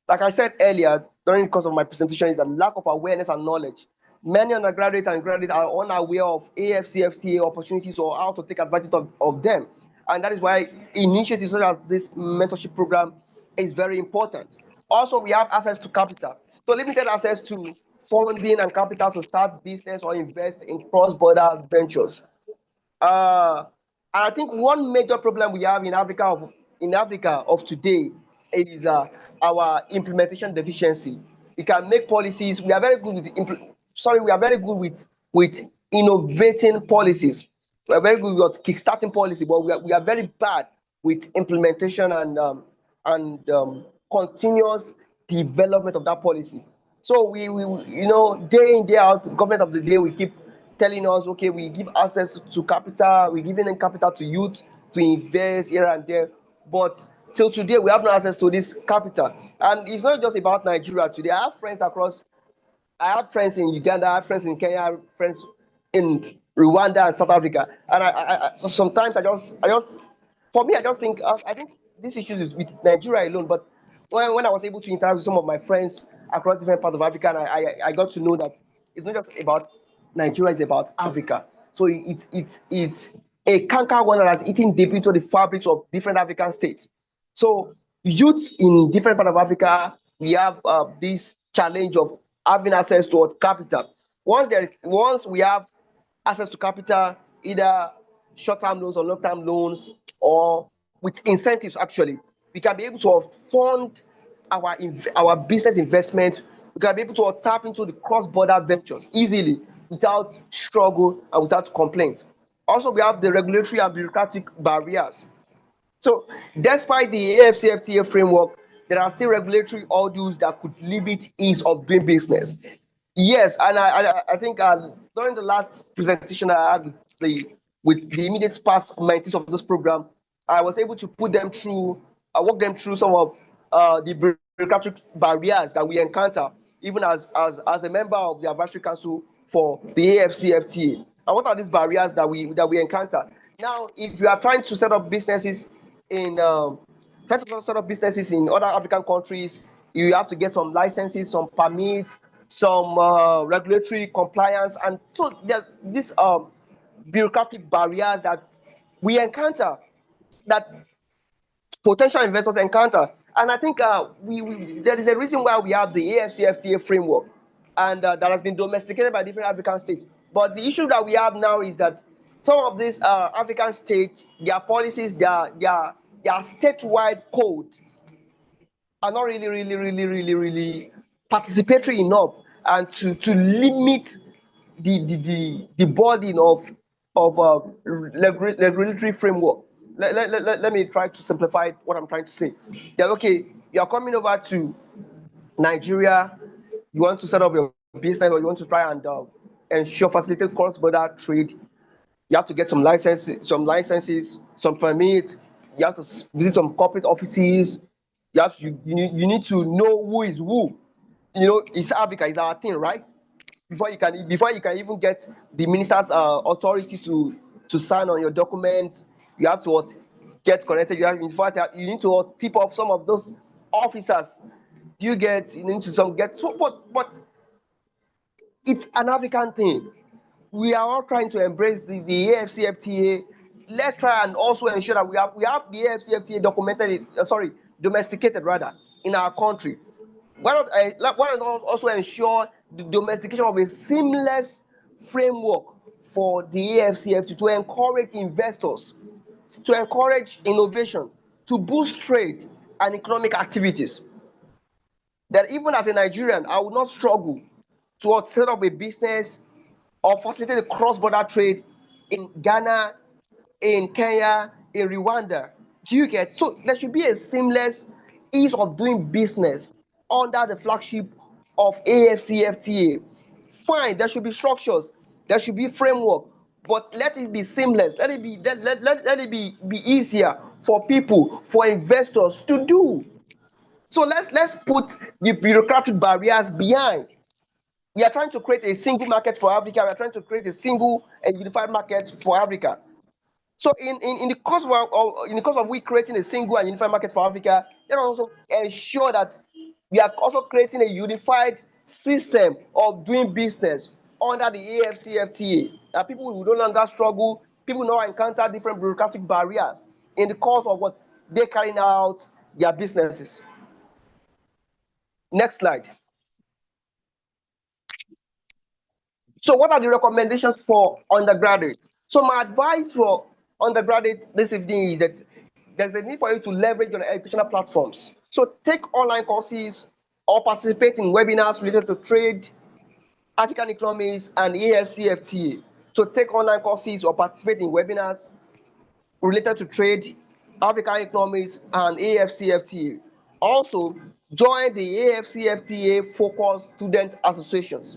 S5: Like I said earlier, during the course of my presentation, is the lack of awareness and knowledge. Many undergraduates and graduates are unaware of AFCFTA opportunities or how to take advantage of them. And that is why initiatives such as this mentorship program is very important. Also, we have access to capital. So limited access to funding and capital to start business or invest in cross-border ventures. And I think one major problem we have in Africa of today is our implementation deficiency. We can make policies. We are very good with we are very good with innovating policies. We are very good with kickstarting policy, but we are very bad with implementation and continuous development of that policy. So we day in day out, government of the day, we keep telling us, okay, we give access to capital, we're giving them capital to youth to invest here and there, but till today we have no access to this capital. And it's not just about Nigeria today. I have friends in Uganda, I have friends in Kenya, I have friends in Rwanda and South Africa. And so sometimes for me, I just think, I think this issue is with Nigeria alone. But when I was able to interact with some of my friends across different parts of Africa, and I got to know that it's not just about Nigeria, it's about Africa. So it's a canker one that has eaten deep into the fabrics of different African states. So youth in different parts of Africa, we have this challenge of having access to capital. Once we have access to capital, either short-term loans or long-term loans, or with incentives, actually, we can be able to fund our business investment. We can be able to tap into the cross-border ventures easily without struggle and without complaint. Also, we have the regulatory and bureaucratic barriers. So, despite the AFCFTA framework, there are still regulatory hurdles that could limit ease of doing business. Yes, and I think during the last presentation I had with the immediate past mentees of this program, I was able to put them through, walk them through some of the bureaucratic barriers that we encounter, even as a member of the advisory council for the AFCFTA. And what are these barriers that we encounter? Now, if you are trying to set up businesses in other African countries, you have to get some licenses, some permits, some regulatory compliance, and so there's these bureaucratic barriers that we encounter, that potential investors encounter. And I think there is a reason why we have the AFCFTA framework, and that has been domesticated by different African states. But the issue that we have now is that some of these African states, their policies, their statewide code are not really participatory enough, and to limit the burden of regulatory framework. Let me try to simplify what I'm trying to say. That okay, you are coming over to Nigeria, you want to set up your business, or you want to try and ensure facilitate cross-border trade. You have to get some licenses, some permits. You have to visit some corporate offices. You need to know who is who. It's Africa, it's our thing, right? Before you can even get the minister's authority to sign on your documents, you have to get connected. You need to tip off some of those officers. You need to get so, but it's an African thing. We are all trying to embrace the AFCFTA. Let's try and also ensure that we have the AFCFTA domesticated rather in our country. Why not also ensure the domestication of a seamless framework for the AFCFTA to encourage investors, to encourage innovation, to boost trade and economic activities? That even as a Nigerian, I would not struggle to set up a business or facilitate the cross-border trade in Ghana, in Kenya, in Rwanda. Do you get? So there should be a seamless ease of doing business under the flagship of AFCFTA. Fine, there should be structures, there should be framework, but let it be seamless. Let it be easier for people, for investors to do. So let's put the bureaucratic barriers behind. We are trying to create a single market for Africa. We are trying to create a single and unified market for Africa. So in the course of we creating a single and unified market for Africa, let us also ensure that we are also creating a unified system of doing business under the AFCFTA. That people will no longer struggle, people will not encounter different bureaucratic barriers in the course of what they're carrying out their businesses. Next slide. So what are the recommendations for undergraduates? So my advice for undergraduate this evening is that there's a need for you to leverage your educational platforms. So take online courses or participate in webinars related to trade, African economies, and AFCFTA. So take online courses or participate in webinars related to trade, African economies, and AFCFTA. Also, join the AFCFTA focused student associations.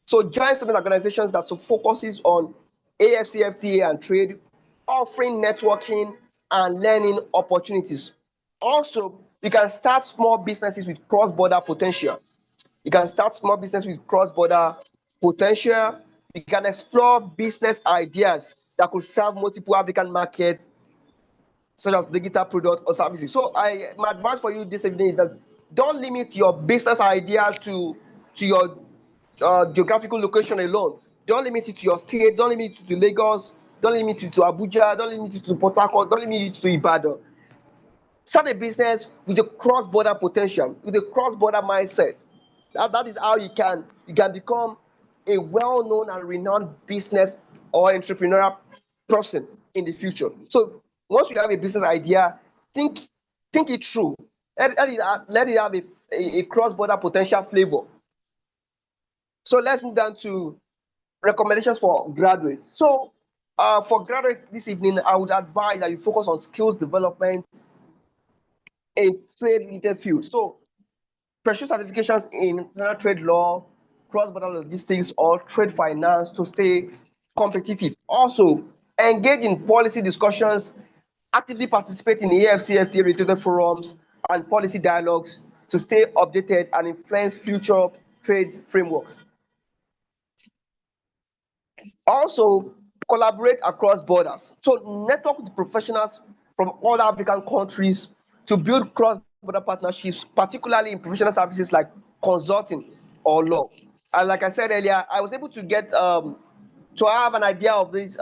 S5: So join student organizations that focuses on AFCFTA and trade, offering networking and learning opportunities. Also, you can start small businesses with cross-border potential. You can start small business with cross-border potential. You can explore business ideas that could serve multiple African markets, such as digital product or services. So my advice for you this evening is that don't limit your business idea to your geographical location alone. Don't limit it to your state. Don't limit it to Lagos. Don't limit it to Abuja. Don't limit it to Port Harcourt. Don't limit it to Ibadan. Start a business with a cross-border potential, with a cross-border mindset. That is how you can become a well-known and renowned business or entrepreneurial person in the future. So once you have a business idea, think it through. Let it have a cross-border potential flavor. So let's move down to recommendations for graduates. So for graduates this evening, I would advise that you focus on skills development in trade-related fields. So pursue certifications in international trade law, cross-border logistics, or trade finance to stay competitive. Also, engage in policy discussions, actively participate in AFCFTA related forums and policy dialogues to stay updated and influence future trade frameworks. Also, collaborate across borders. So network with professionals from all African countries to build cross-border partnerships, particularly in professional services like consulting or law. And like I said earlier, I was able to get to have an idea of this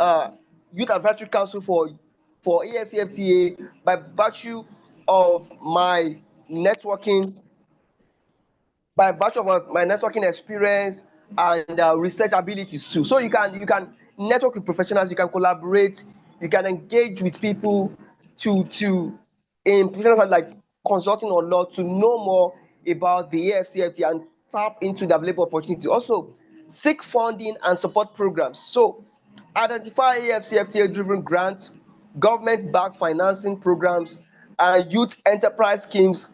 S5: Youth Advisory Council for AFCFTA by virtue of my networking my networking experience and research abilities too. So you can network with professionals, you can collaborate, you can engage with people to in professionals like consulting or law to know more about the AFCFT and tap into the available opportunity. Also, seek funding and support programs. So identify AFCFTA driven grants, government-backed financing programs, and youth enterprise schemes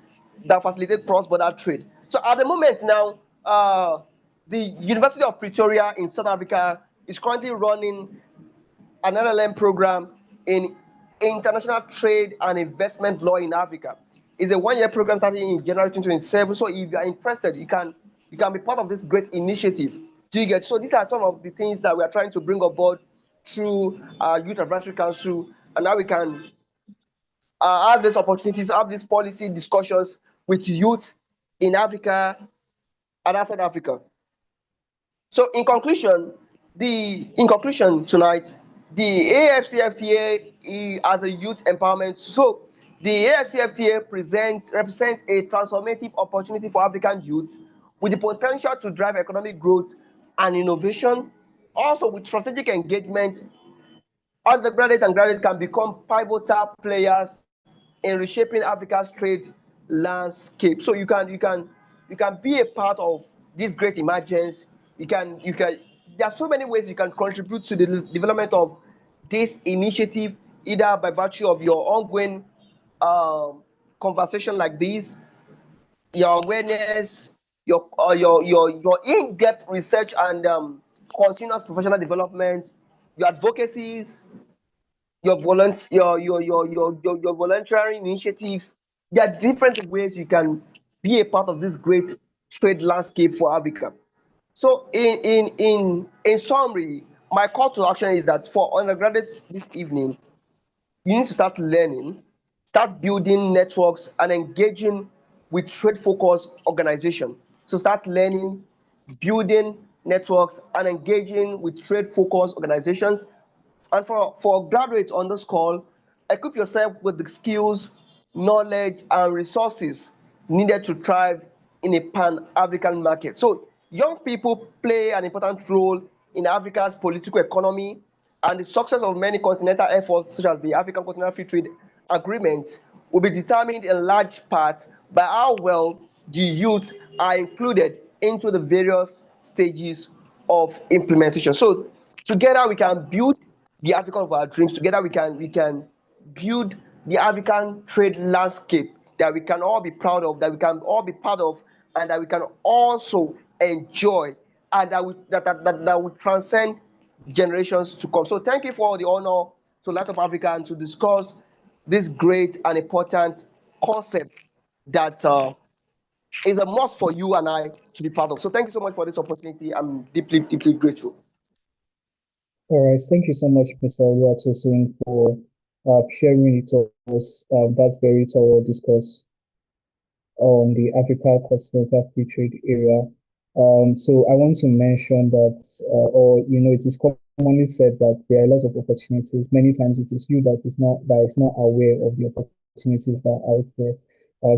S5: that facilitate cross-border trade. So at the moment now, the University of Pretoria in South Africa is currently running an LLM program in international trade and investment law in Africa. It's a one-year program starting in January 2027. So if you are interested, you can be part of this great initiative. Do you get? So these are some of the things that we are trying to bring aboard through our Youth Advisory Council, and now we can have these opportunities, have these policy discussions with youth in Africa and outside Africa. So in conclusion tonight, the AFCFTA as a youth empowerment. So the AFCFTA represents a transformative opportunity for African youth with the potential to drive economic growth and innovation. Also with strategic engagement, undergraduate and graduate can become pivotal players in reshaping Africa's trade landscape. So you can be a part of this great emergence. There are so many ways you can contribute to the development of this initiative, either by virtue of your ongoing conversation like this, your awareness, your in-depth research and continuous professional development, your advocacies, your volunteering initiatives. There are different ways you can be a part of this great trade landscape for Africa. So in summary, my call to action is that for undergraduates this evening, you need to start learning, start building networks and engaging with trade-focused organizations. So start learning, building networks and engaging with trade-focused organizations. And for graduates on this call, equip yourself with the skills, knowledge, and resources needed to thrive in a pan-African market. So young people play an important role in Africa's political economy, and the success of many continental efforts, such as the African Continental Free Trade Agreements, will be determined in large part by how well the youth are included into the various stages of implementation. So together we can build the Africa of our dreams. Together we can build the African trade landscape that we can all be proud of, that we can all be part of, and that we can also enjoy, and that will transcend generations to come. So thank you for the honor to Light of Africa and to discuss this great and important concept that is a must for you and I to be part of. So thank you so much for this opportunity. I'm deeply, deeply grateful.
S1: All right, thank you so much, Mr. Oluwatosin, for sharing it with us. That's very thorough discuss on the Africa Continental Free Trade Area. So I want to mention that, it is commonly said that there are a lot of opportunities. Many times it is you that is not aware of the opportunities that are out there.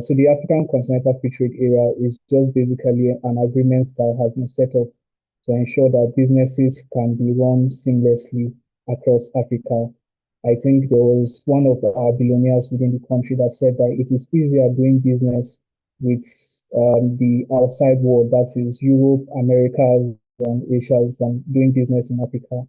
S1: So the African Continental Free Trade Area is just basically an agreement that has been set up to ensure that businesses can be run seamlessly across Africa. I think there was one of our billionaires within the country that said that it is easier doing business with the outside world, that is Europe, Americas, and Asia, than doing business in Africa.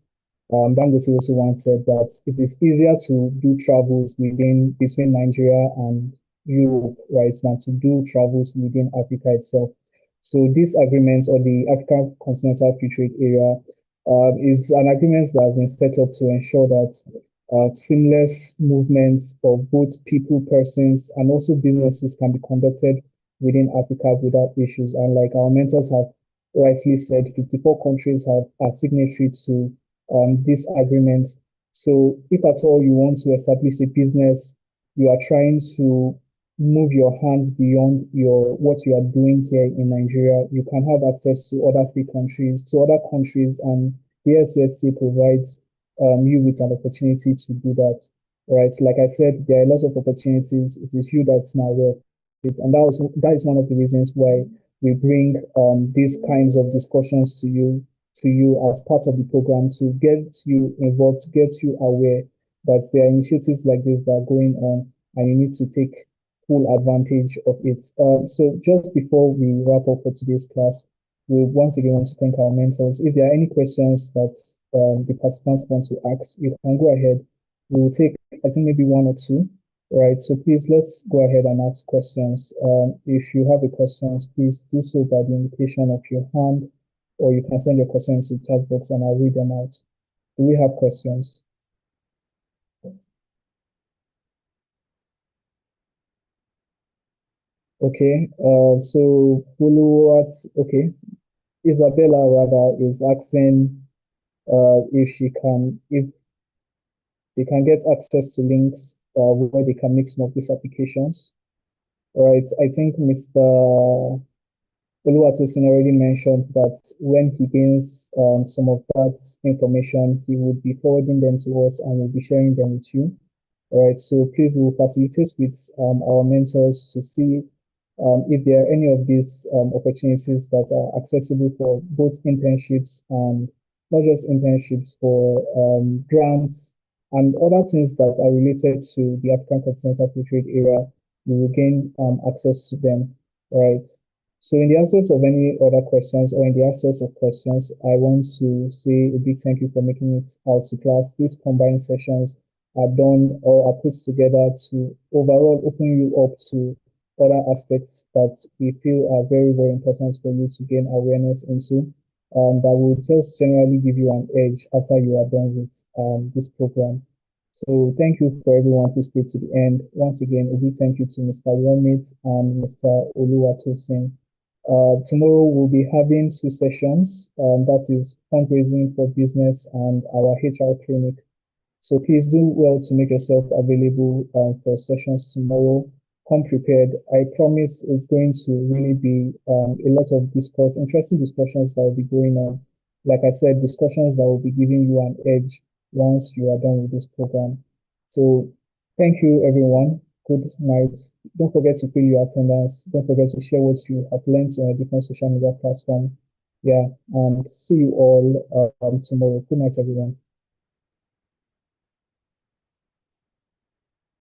S1: Dangote also once said that it is easier to do travels between Nigeria and Europe, right, than to do travels within Africa itself. So this agreement, or the African Continental Free Trade Area, is an agreement that has been set up to ensure that seamless movements of both people, persons, and also businesses can be conducted within Africa without issues. And like our mentors have rightly said, 54 countries are signatory to this agreement. So if at all you want to establish a business, you are trying to move your hands beyond what you are doing here in Nigeria, you can have access to other countries, and the SSC provides you with an opportunity to do that. Right? Like I said, there are lots of opportunities. It is you that's now aware of it, and that is one of the reasons why we bring these kinds of discussions to you as part of the program, to get you involved, to get you aware that there are initiatives like this that are going on, and you need to take full advantage of it. So just before we wrap up for today's class, we once again want to thank our mentors. If there are any questions that the participants want to ask, you can go ahead. We will take, I think, maybe one or two. Right, so please let's go ahead and ask questions. If you have a questions, please do so by the indication of your hand, or you can send your questions to the chat box and I'll read them out. Do we have questions? Okay, so okay, Isabella rather is asking if they can get access to links where they can make some of these applications. All right, I think Mr. Oluwatosin already mentioned that when he gains some of that information, he would be forwarding them to us and we'll be sharing them with you. All right, so please we'll facilitate with our mentors to see if there are any of these opportunities that are accessible for both internships and not just internships, for grants and other things that are related to the African Continental Free Trade Area, we will gain access to them. All right. So in the absence of any other questions, or in the absence of questions, I want to say a big thank you for making it out to class. These combined sessions are done or are put together to overall open you up to other aspects that we feel are very, very important for you to gain awareness into, that will just generally give you an edge after you are done with this program. So thank you for everyone who stayed to the end. Once again, a big thank you to Mr. Womit and Mr. Oluwatosin. Tomorrow we'll be having two sessions. That is fundraising for business and our HR clinic. So please do well to make yourself available for sessions tomorrow. Come prepared. I promise it's going to really be a lot of interesting discussions that will be going on. Like I said, discussions that will be giving you an edge once you are done with this program. So thank you, everyone. Good night. Don't forget to fill your attendance. Don't forget to share what you have learned on a different social media platform. Yeah, and see you all tomorrow. Good night, everyone.